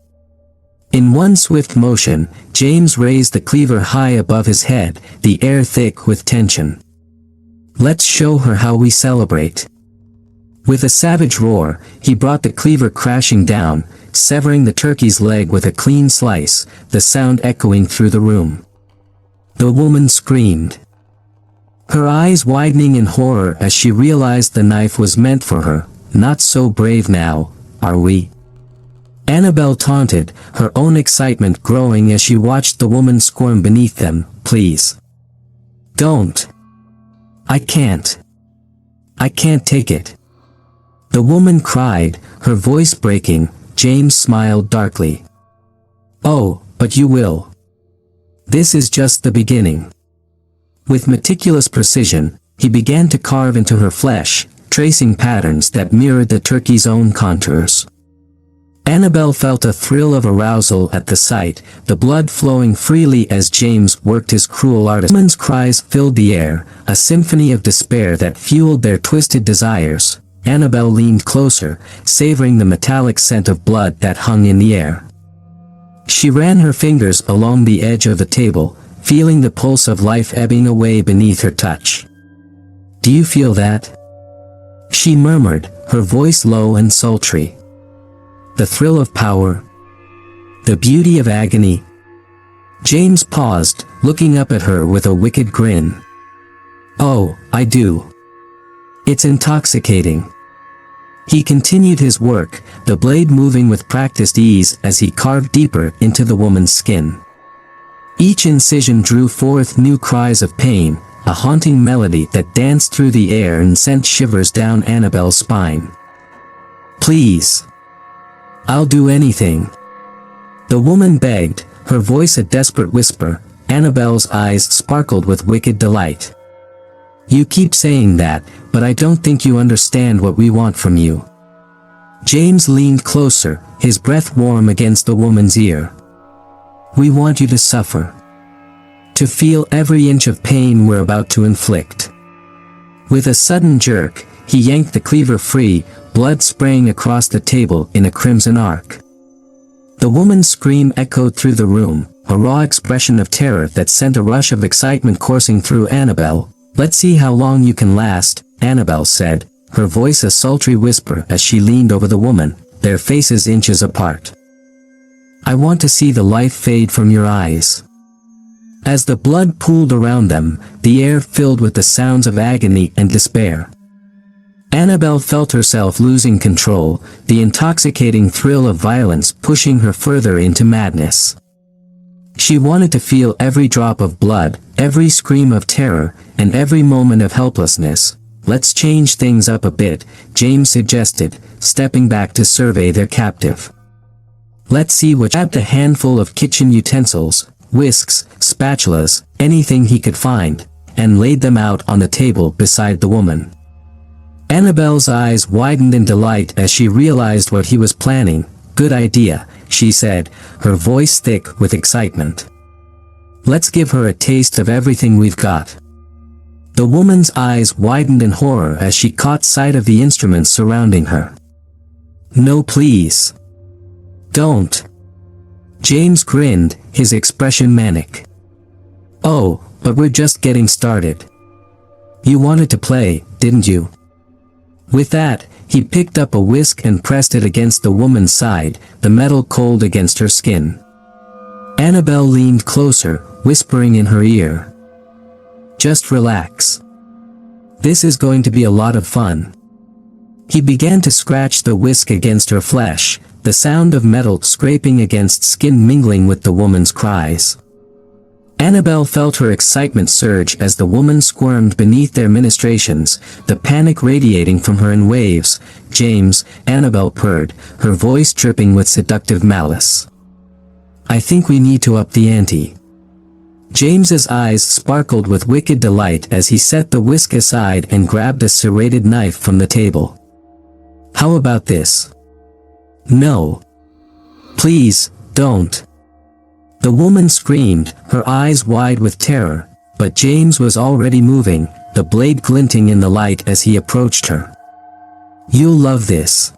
In one swift motion, James raised the cleaver high above his head, the air thick with tension. Let's show her how we celebrate. With a savage roar, he brought the cleaver crashing down, severing the turkey's leg with a clean slice, the sound echoing through the room. The woman screamed, her eyes widening in horror as she realized the knife was meant for her. Not so brave now, are we? Annabelle taunted, her own excitement growing as she watched the woman squirm beneath them. Please. Don't. I can't. I can't take it. The woman cried, her voice breaking. James smiled darkly. Oh, but you will. This is just the beginning. With meticulous precision, he began to carve into her flesh, tracing patterns that mirrored the turkey's own contours. Annabelle felt a thrill of arousal at the sight, the blood flowing freely as James worked his cruel art. The woman's cries filled the air, a symphony of despair that fueled their twisted desires. Annabelle leaned closer, savoring the metallic scent of blood that hung in the air. She ran her fingers along the edge of the table, feeling the pulse of life ebbing away beneath her touch. Do you feel that? She murmured, her voice low and sultry. The thrill of power. The beauty of agony. James paused, looking up at her with a wicked grin. Oh, I do. It's intoxicating. He continued his work, the blade moving with practiced ease as he carved deeper into the woman's skin. Each incision drew forth new cries of pain, a haunting melody that danced through the air and sent shivers down Annabelle's spine. "Please. I'll do anything," the woman begged, her voice a desperate whisper. Annabelle's eyes sparkled with wicked delight. "You keep saying that, but I don't think you understand what we want from you." James leaned closer, his breath warm against the woman's ear. "We want you to suffer. To feel every inch of pain we're about to inflict." With a sudden jerk, he yanked the cleaver free, blood spraying across the table in a crimson arc. The woman's scream echoed through the room, a raw expression of terror that sent a rush of excitement coursing through Annabelle. "Let's see how long you can last," Annabelle said, her voice a sultry whisper as she leaned over the woman, their faces inches apart. "I want to see the life fade from your eyes." As the blood pooled around them, the air filled with the sounds of agony and despair. Annabelle felt herself losing control, the intoxicating thrill of violence pushing her further into madness. She wanted to feel every drop of blood, every scream of terror, and every moment of helplessness. "Let's change things up a bit," James suggested, stepping back to survey their captive. "Let's see what." Grabbed a handful of kitchen utensils, whisks, spatulas, anything he could find, and laid them out on the table beside the woman. Annabelle's eyes widened in delight as she realized what he was planning. "Good idea," she said, her voice thick with excitement. "Let's give her a taste of everything we've got." The woman's eyes widened in horror as she caught sight of the instruments surrounding her. "No, please. Don't." James grinned, his expression manic. "Oh, but we're just getting started. You wanted to play, didn't you?" With that, he picked up a whisk and pressed it against the woman's side, the metal cold against her skin. Annabelle leaned closer, whispering in her ear. "Just relax. This is going to be a lot of fun." He began to scratch the whisk against her flesh, the sound of metal scraping against skin mingling with the woman's cries. Annabelle felt her excitement surge as the woman squirmed beneath their ministrations, the panic radiating from her in waves. "James," Annabelle purred, her voice dripping with seductive malice. "I think we need to up the ante." James's eyes sparkled with wicked delight as he set the whisk aside and grabbed a serrated knife from the table. "How about this?" "No. Please, don't." The woman screamed, her eyes wide with terror, but James was already moving, the blade glinting in the light as he approached her. "You'll love this.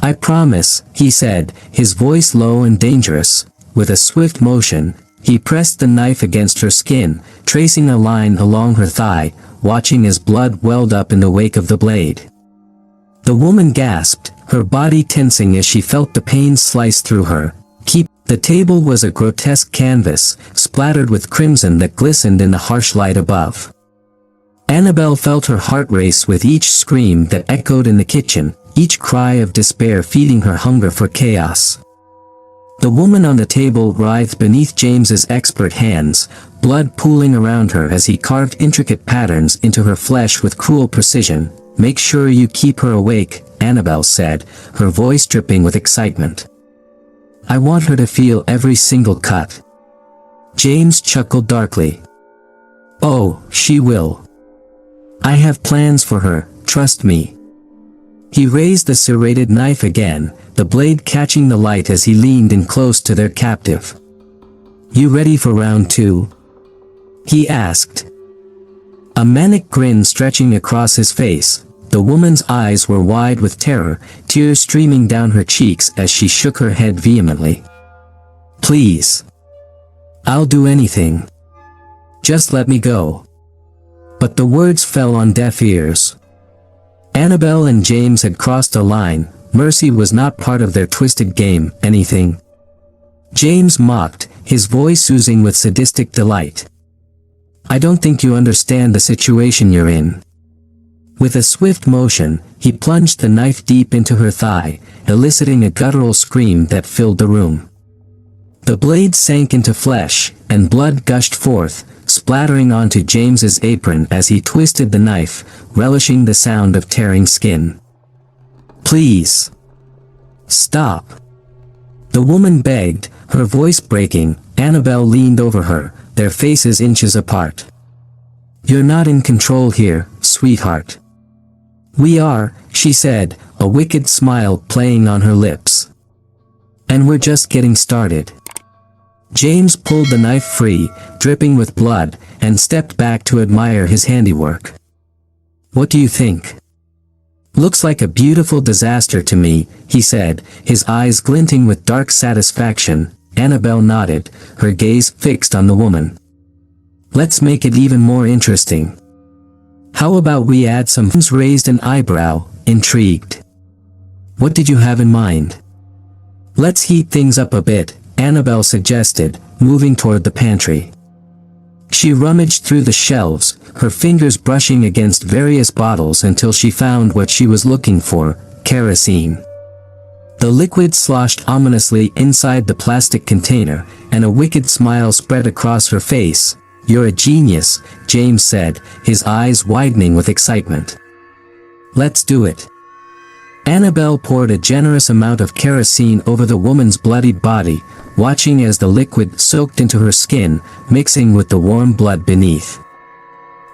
I promise," he said, his voice low and dangerous. With a swift motion, he pressed the knife against her skin, tracing a line along her thigh, watching as blood welled up in the wake of the blade. The woman gasped, her body tensing as she felt the pain slice through her. The table was a grotesque canvas, splattered with crimson that glistened in the harsh light above. Annabelle felt her heart race with each scream that echoed in the kitchen, each cry of despair feeding her hunger for chaos. The woman on the table writhed beneath James's expert hands, blood pooling around her as he carved intricate patterns into her flesh with cruel precision. "Make sure you keep her awake," Annabelle said, her voice dripping with excitement. "I want her to feel every single cut." James chuckled darkly. "Oh, she will. I have plans for her, trust me." He raised the serrated knife again, the blade catching the light as he leaned in close to their captive. "You ready for round 2?" he asked. A manic grin stretching across his face. The woman's eyes were wide with terror, tears streaming down her cheeks as she shook her head vehemently. "Please. I'll do anything. Just let me go." But the words fell on deaf ears. Annabelle and James had crossed a line. Mercy was not part of their twisted game. "Anything?" James mocked, his voice oozing with sadistic delight. "I don't think you understand the situation you're in." With a swift motion, he plunged the knife deep into her thigh, eliciting a guttural scream that filled the room. The blade sank into flesh, and blood gushed forth, splattering onto James's apron as he twisted the knife, relishing the sound of tearing skin. "Please. Stop." The woman begged, her voice breaking. Annabelle leaned over her, their faces inches apart. "You're not in control here, sweetheart." "We are," she said, a wicked smile playing on her lips. "And we're just getting started." James pulled the knife free, dripping with blood, and stepped back to admire his handiwork. "What do you think?" "Looks like a beautiful disaster to me," he said, his eyes glinting with dark satisfaction. Annabelle nodded, her gaze fixed on the woman. "Let's make it even more interesting. How about we add some..." James raised an eyebrow, intrigued. "What did you have in mind?" "Let's heat things up a bit," Annabelle suggested, moving toward the pantry. She rummaged through the shelves, her fingers brushing against various bottles until she found what she was looking for: kerosene. The liquid sloshed ominously inside the plastic container, and a wicked smile spread across her face. "You're a genius," James said, his eyes widening with excitement. "Let's do it." Annabelle poured a generous amount of kerosene over the woman's bloodied body, watching as the liquid soaked into her skin, mixing with the warm blood beneath.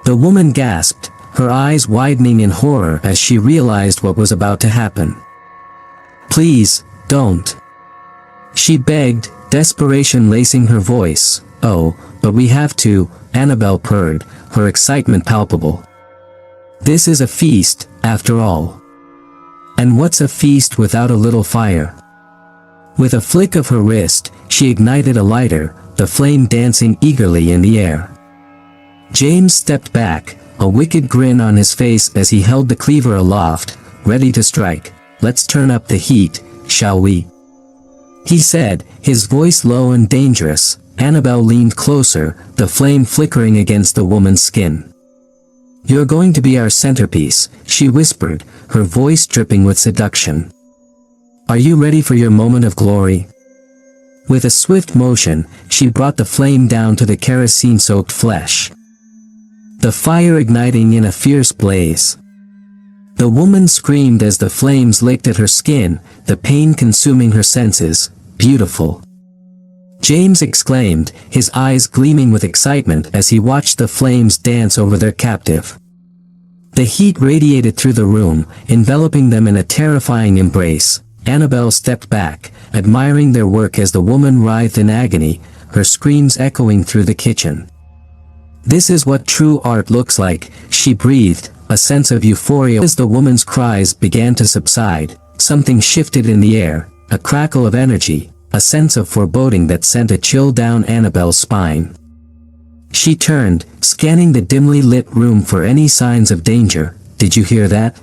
The woman gasped, her eyes widening in horror as she realized what was about to happen. "Please, don't," she begged, desperation lacing her voice. "Oh, but we have to," Annabelle purred, her excitement palpable. "This is a feast, after all. And what's a feast without a little fire?" With a flick of her wrist, she ignited a lighter, the flame dancing eagerly in the air. James stepped back, a wicked grin on his face as he held the cleaver aloft, ready to strike. "Let's turn up the heat, shall we?" he said, his voice low and dangerous. Annabelle leaned closer, the flame flickering against the woman's skin. "You're going to be our centerpiece," she whispered, her voice dripping with seduction. "Are you ready for your moment of glory?" With a swift motion, she brought the flame down to the kerosene-soaked flesh, the fire igniting in a fierce blaze. The woman screamed as the flames licked at her skin, the pain consuming her senses. "Beautiful," James exclaimed, his eyes gleaming with excitement as he watched the flames dance over their captive. The heat radiated through the room, enveloping them in a terrifying embrace. Annabelle stepped back, admiring their work as the woman writhed in agony, her screams echoing through the kitchen. "This is what true art looks like," she breathed, a sense of euphoria. As the woman's cries began to subside, something shifted in the air, a crackle of energy, a sense of foreboding that sent a chill down Annabelle's spine. She turned, scanning the dimly lit room for any signs of danger. "Did you hear that?"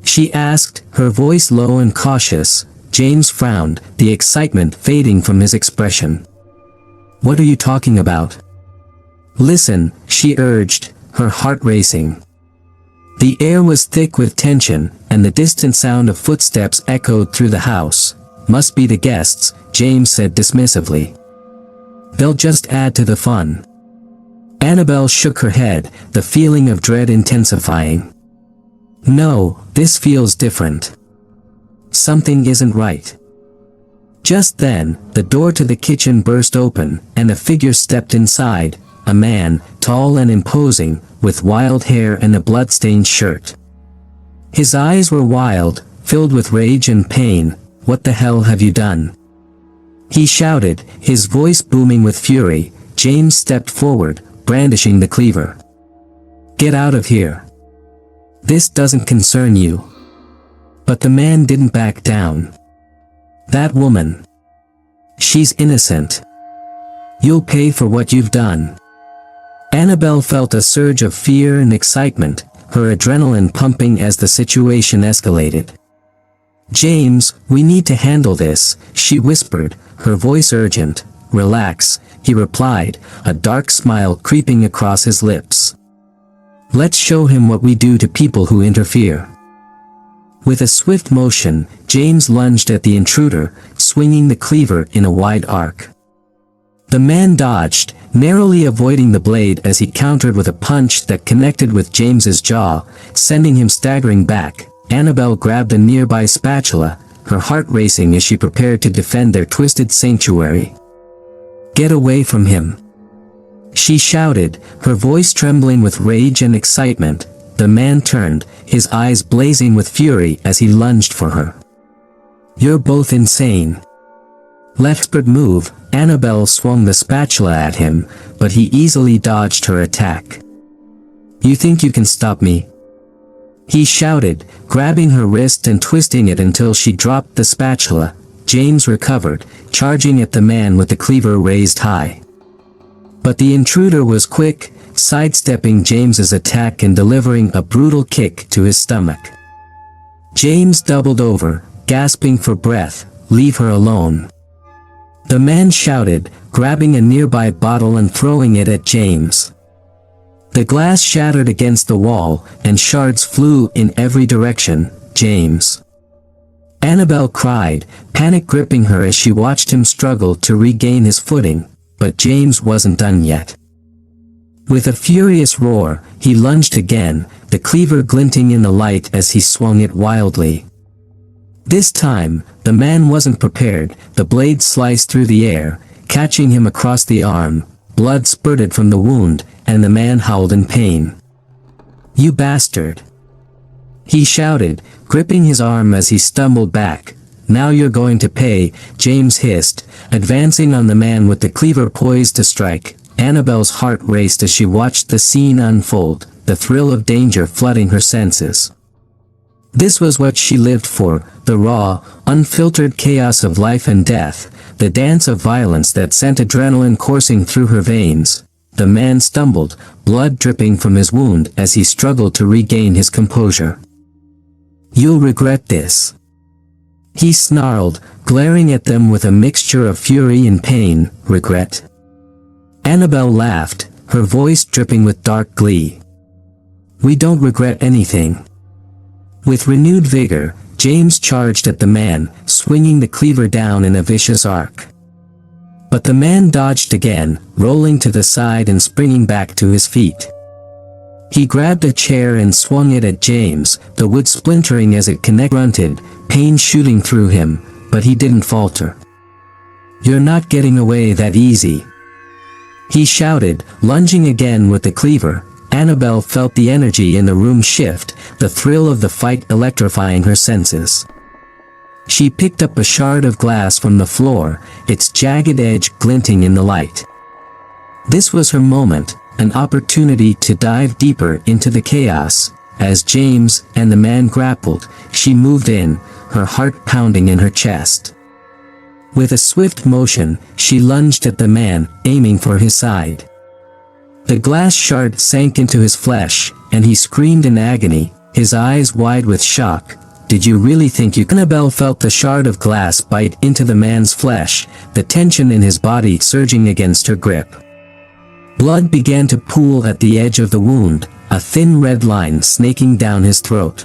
she asked, her voice low and cautious. James frowned, the excitement fading from his expression. "What are you talking about?" "Listen," she urged, her heart racing. The air was thick with tension, and the distant sound of footsteps echoed through the house. "Must be the guests," James said dismissively. "They'll just add to the fun." Annabelle shook her head, the feeling of dread intensifying. "No, this feels different. Something isn't right." Just then, the door to the kitchen burst open, and a figure stepped inside, a man, tall and imposing, with wild hair and a blood-stained shirt. His eyes were wild, filled with rage and pain. "What the hell have you done?" he shouted, his voice booming with fury. James stepped forward, brandishing the cleaver. "Get out of here. This doesn't concern you." But the man didn't back down. "That woman. She's innocent. You'll pay for what you've done." Annabelle felt a surge of fear and excitement, her adrenaline pumping as the situation escalated. "James, we need to handle this," she whispered, her voice urgent. "Relax," he replied, a dark smile creeping across his lips. "Let's show him what we do to people who interfere." With a swift motion, James lunged at the intruder, swinging the cleaver in a wide arc. The man dodged, narrowly avoiding the blade as he countered with a punch that connected with James's jaw, sending him staggering back. Annabelle grabbed a nearby spatula, her heart racing as she prepared to defend their twisted sanctuary. "Get away from him!" she shouted, her voice trembling with rage and excitement. The man turned, his eyes blazing with fury as he lunged for her. "You're both insane." Desperate move, Annabelle swung the spatula at him, but he easily dodged her attack. "You think you can stop me?" he shouted, grabbing her wrist and twisting it until she dropped the spatula. James recovered, charging at the man with the cleaver raised high. But the intruder was quick, sidestepping James's attack and delivering a brutal kick to his stomach. James doubled over, gasping for breath. "Leave her alone," the man shouted, grabbing a nearby bottle and throwing it at James. The glass shattered against the wall, and shards flew in every direction. "James!" Annabelle cried, panic gripping her as she watched him struggle to regain his footing, but James wasn't done yet. With a furious roar, he lunged again, the cleaver glinting in the light as he swung it wildly. This time, the man wasn't prepared. The blade sliced through the air, catching him across the arm. Blood spurted from the wound, and the man howled in pain. "You bastard!" he shouted, gripping his arm as he stumbled back. "Now you're going to pay," James hissed, advancing on the man with the cleaver poised to strike. Annabelle's heart raced as she watched the scene unfold, the thrill of danger flooding her senses. This was what she lived for, the raw, unfiltered chaos of life and death, the dance of violence that sent adrenaline coursing through her veins. The man stumbled, blood dripping from his wound as he struggled to regain his composure. "You'll regret this," he snarled, glaring at them with a mixture of fury and pain. "Regret?" Annabelle laughed, her voice dripping with dark glee. "We don't regret anything." With renewed vigor, James charged at the man, swinging the cleaver down in a vicious arc. But the man dodged again, rolling to the side and springing back to his feet. He grabbed a chair and swung it at James, the wood splintering as it grunted, pain shooting through him, but he didn't falter. "You're not getting away that easy," he shouted, lunging again with the cleaver. Annabelle felt the energy in the room shift, the thrill of the fight electrifying her senses. She picked up a shard of glass from the floor, its jagged edge glinting in the light. This was her moment, an opportunity to dive deeper into the chaos. As James and the man grappled, she moved in, her heart pounding in her chest. With a swift motion, she lunged at the man, aiming for his side. The glass shard sank into his flesh, and he screamed in agony, his eyes wide with shock. "Did you really think you could?" Annabelle felt the shard of glass bite into the man's flesh, the tension in his body surging against her grip. Blood began to pool at the edge of the wound, a thin red line snaking down his throat.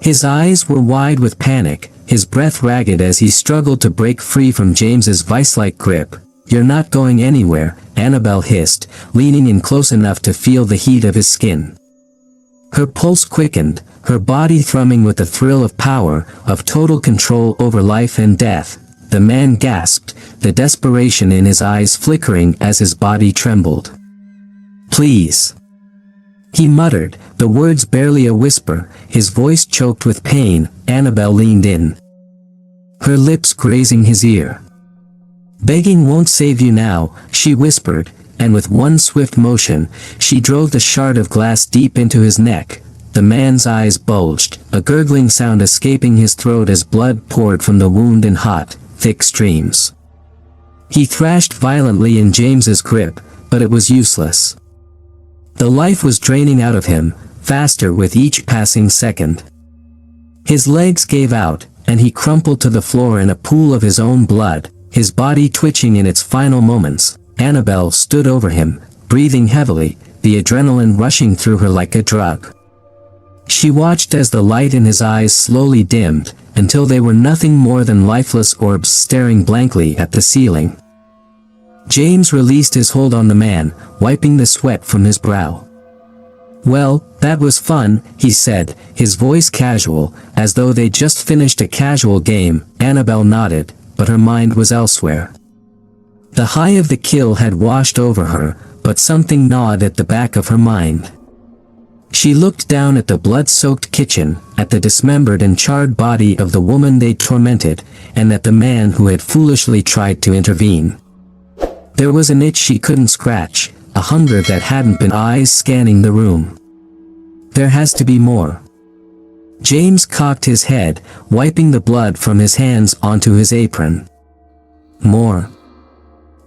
His eyes were wide with panic, his breath ragged as he struggled to break free from James's vice-like grip. "You're not going anywhere," Annabelle hissed, leaning in close enough to feel the heat of his skin. Her pulse quickened, her body thrumming with the thrill of power, of total control over life and death. The man gasped, the desperation in his eyes flickering as his body trembled. "Please," he muttered, the words barely a whisper, his voice choked with pain. Annabelle leaned in, her lips grazing his ear. "Begging won't save you now," she whispered, and with one swift motion, she drove the shard of glass deep into his neck. The man's eyes bulged, a gurgling sound escaping his throat as blood poured from the wound in hot, thick streams. He thrashed violently in James's grip, but it was useless. The life was draining out of him, faster with each passing second. His legs gave out, and he crumpled to the floor in a pool of his own blood, his body twitching in its final moments. Annabelle stood over him, breathing heavily, the adrenaline rushing through her like a drug. She watched as the light in his eyes slowly dimmed, until they were nothing more than lifeless orbs staring blankly at the ceiling. James released his hold on the man, wiping the sweat from his brow. "Well, that was fun," he said, his voice casual, as though they'd just finished a casual game. Annabelle nodded, but her mind was elsewhere. The high of the kill had washed over her, but something gnawed at the back of her mind. She looked down at the blood-soaked kitchen, at the dismembered and charred body of the woman they'd tormented, and at the man who had foolishly tried to intervene. There was an itch she couldn't scratch, a hunger that hadn't been, eyes scanning the room. There has to be more. James cocked his head, wiping the blood from his hands onto his apron. "More?"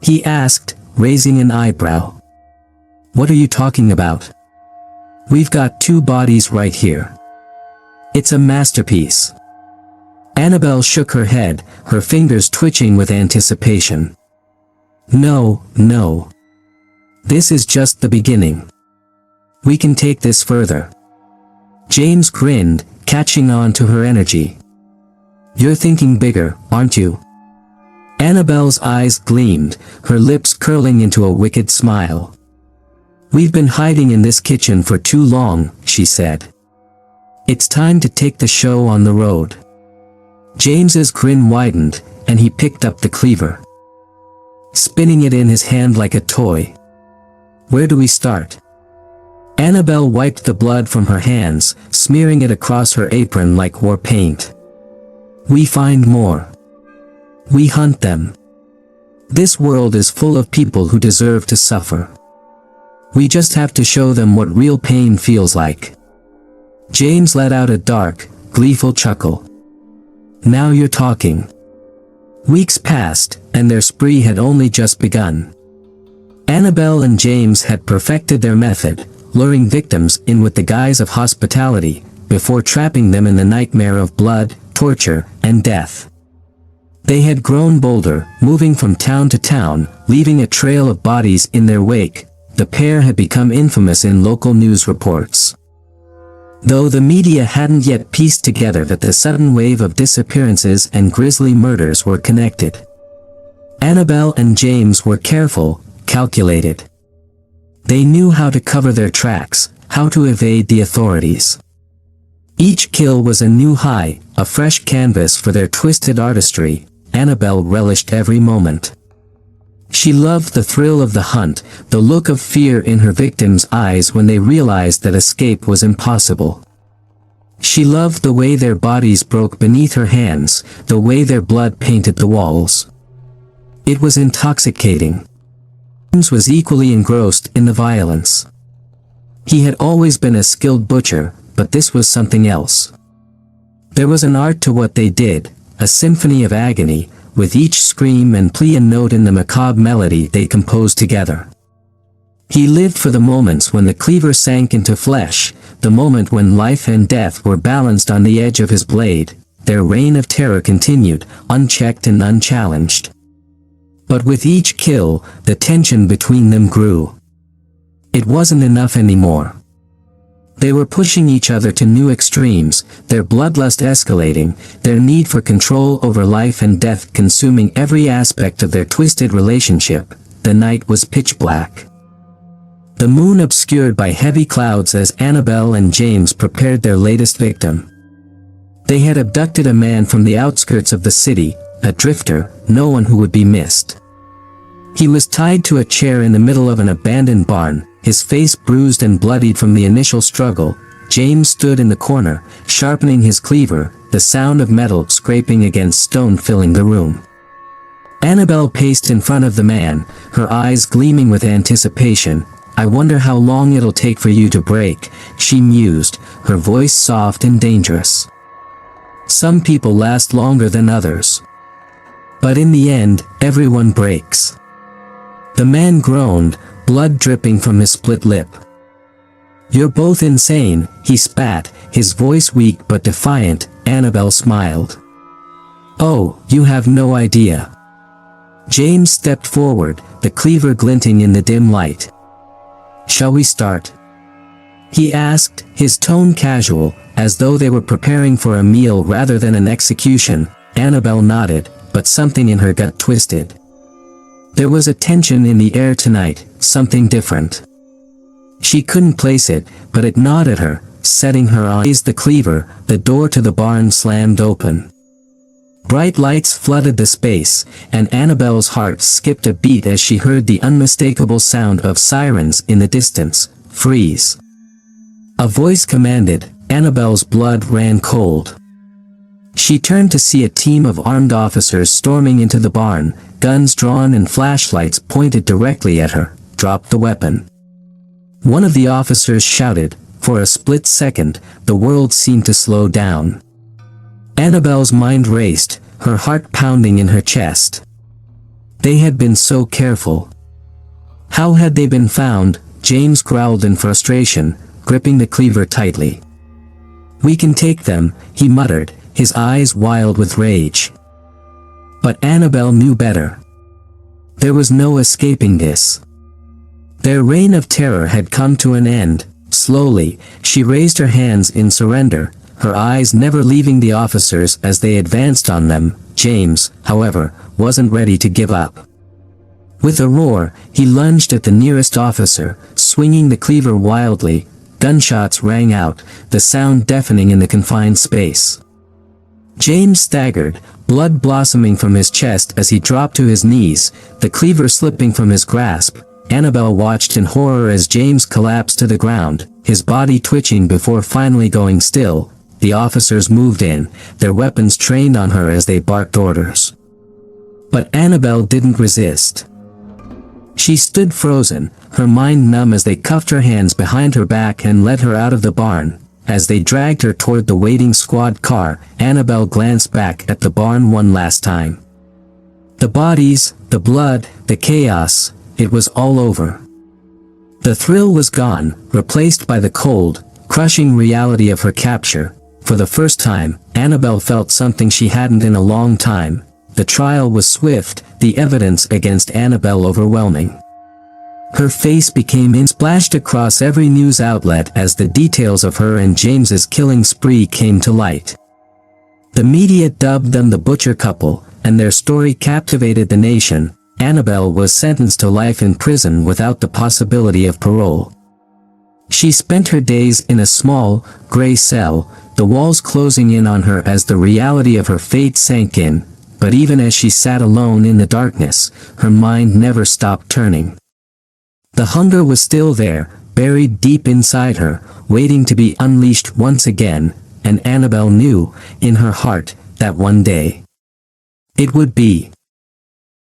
he asked, raising an eyebrow. "What are you talking about? We've got 2 bodies right here. It's a masterpiece." Annabelle shook her head, her fingers twitching with anticipation. "No, no. This is just the beginning. We can take this further." James grinned, catching on to her energy. "You're thinking bigger, aren't you?" Annabelle's eyes gleamed, her lips curling into a wicked smile. "We've been hiding in this kitchen for too long," she said. "It's time to take the show on the road." James's grin widened, and he picked up the cleaver, spinning it in his hand like a toy. "Where do we start?" Annabelle wiped the blood from her hands, smearing it across her apron like war paint. "We find more. We hunt them. This world is full of people who deserve to suffer. We just have to show them what real pain feels like." James let out a dark, gleeful chuckle. "Now you're talking." Weeks passed, and their spree had only just begun. Annabelle and James had perfected their method, luring victims in with the guise of hospitality, before trapping them in the nightmare of blood, torture, and death. They had grown bolder, moving from town to town, leaving a trail of bodies in their wake. The pair had become infamous in local news reports. Though the media hadn't yet pieced together that the sudden wave of disappearances and grisly murders were connected. Annabelle and James were careful, calculated. They knew how to cover their tracks, how to evade the authorities. Each kill was a new high, a fresh canvas for their twisted artistry. Annabelle relished every moment. She loved the thrill of the hunt, the look of fear in her victims' eyes when they realized that escape was impossible. She loved the way their bodies broke beneath her hands, the way their blood painted the walls. It was intoxicating. James was equally engrossed in the violence. He had always been a skilled butcher, but this was something else. There was an art to what they did, a symphony of agony, with each scream and plea a note in the macabre melody they composed together. He lived for the moments when the cleaver sank into flesh, the moment when life and death were balanced on the edge of his blade. Their reign of terror continued, unchecked and unchallenged. But with each kill, the tension between them grew. It wasn't enough anymore. They were pushing each other to new extremes, their bloodlust escalating, their need for control over life and death consuming every aspect of their twisted relationship. The night was pitch black. The moon obscured by heavy clouds as Annabelle and James prepared their latest victim. They had abducted a man from the outskirts of the city, a drifter, no one who would be missed. He was tied to a chair in the middle of an abandoned barn, his face bruised and bloodied from the initial struggle. James stood in the corner, sharpening his cleaver, the sound of metal scraping against stone filling the room. Annabelle paced in front of the man, her eyes gleaming with anticipation. "I wonder how long it'll take for you to break," she mused, her voice soft and dangerous. "Some people last longer than others. But in the end, everyone breaks." The man groaned, blood dripping from his split lip. "You're both insane," he spat, his voice weak but defiant. Annabelle smiled. "Oh, you have no idea." James stepped forward, the cleaver glinting in the dim light. "Shall we start?" he asked, his tone casual, as though they were preparing for a meal rather than an execution. Annabelle nodded, but something in her gut twisted. There was a tension in the air tonight, something different. She couldn't place it, but it gnawed at her, setting her on. Raised the cleaver, the door to the barn slammed open. Bright lights flooded the space, and Annabelle's heart skipped a beat as she heard the unmistakable sound of sirens in the distance. Freeze. A voice commanded. Annabelle's blood ran cold. She turned to see a team of armed officers storming into the barn, guns drawn and flashlights pointed directly at her. Drop the weapon. One of the officers shouted. For a split second, the world seemed to slow down. Annabelle's mind raced, her heart pounding in her chest. They had been so careful. How had they been found? James growled in frustration, gripping the cleaver tightly. We can take them, he muttered, his eyes wild with rage. But Annabelle knew better. There was no escaping this. Their reign of terror had come to an end. Slowly, she raised her hands in surrender, her eyes never leaving the officers as they advanced on them. James, however, wasn't ready to give up. With a roar, he lunged at the nearest officer, swinging the cleaver wildly. Gunshots rang out, the sound deafening in the confined space. James staggered, blood blossoming from his chest as he dropped to his knees, the cleaver slipping from his grasp. Annabelle watched in horror as James collapsed to the ground, his body twitching before finally going still. The officers moved in, their weapons trained on her as they barked orders. But Annabelle didn't resist. She stood frozen, her mind numb as they cuffed her hands behind her back and led her out of the barn. As they dragged her toward the waiting squad car, Annabelle glanced back at the barn one last time. The bodies, the blood, the chaos, it was all over. The thrill was gone, replaced by the cold, crushing reality of her capture. For the first time, Annabelle felt something she hadn't in a long time. The trial was swift, the evidence against Annabelle overwhelming. Her face became splashed across every news outlet as the details of her and James's killing spree came to light. The media dubbed them the butcher couple, and their story captivated the nation. Annabelle was sentenced to life in prison without the possibility of parole. She spent her days in a small, gray cell, the walls closing in on her as the reality of her fate sank in. But even as she sat alone in the darkness, her mind never stopped turning. The hunger was still there, buried deep inside her, waiting to be unleashed once again, and Annabelle knew, in her heart, that one day it would be.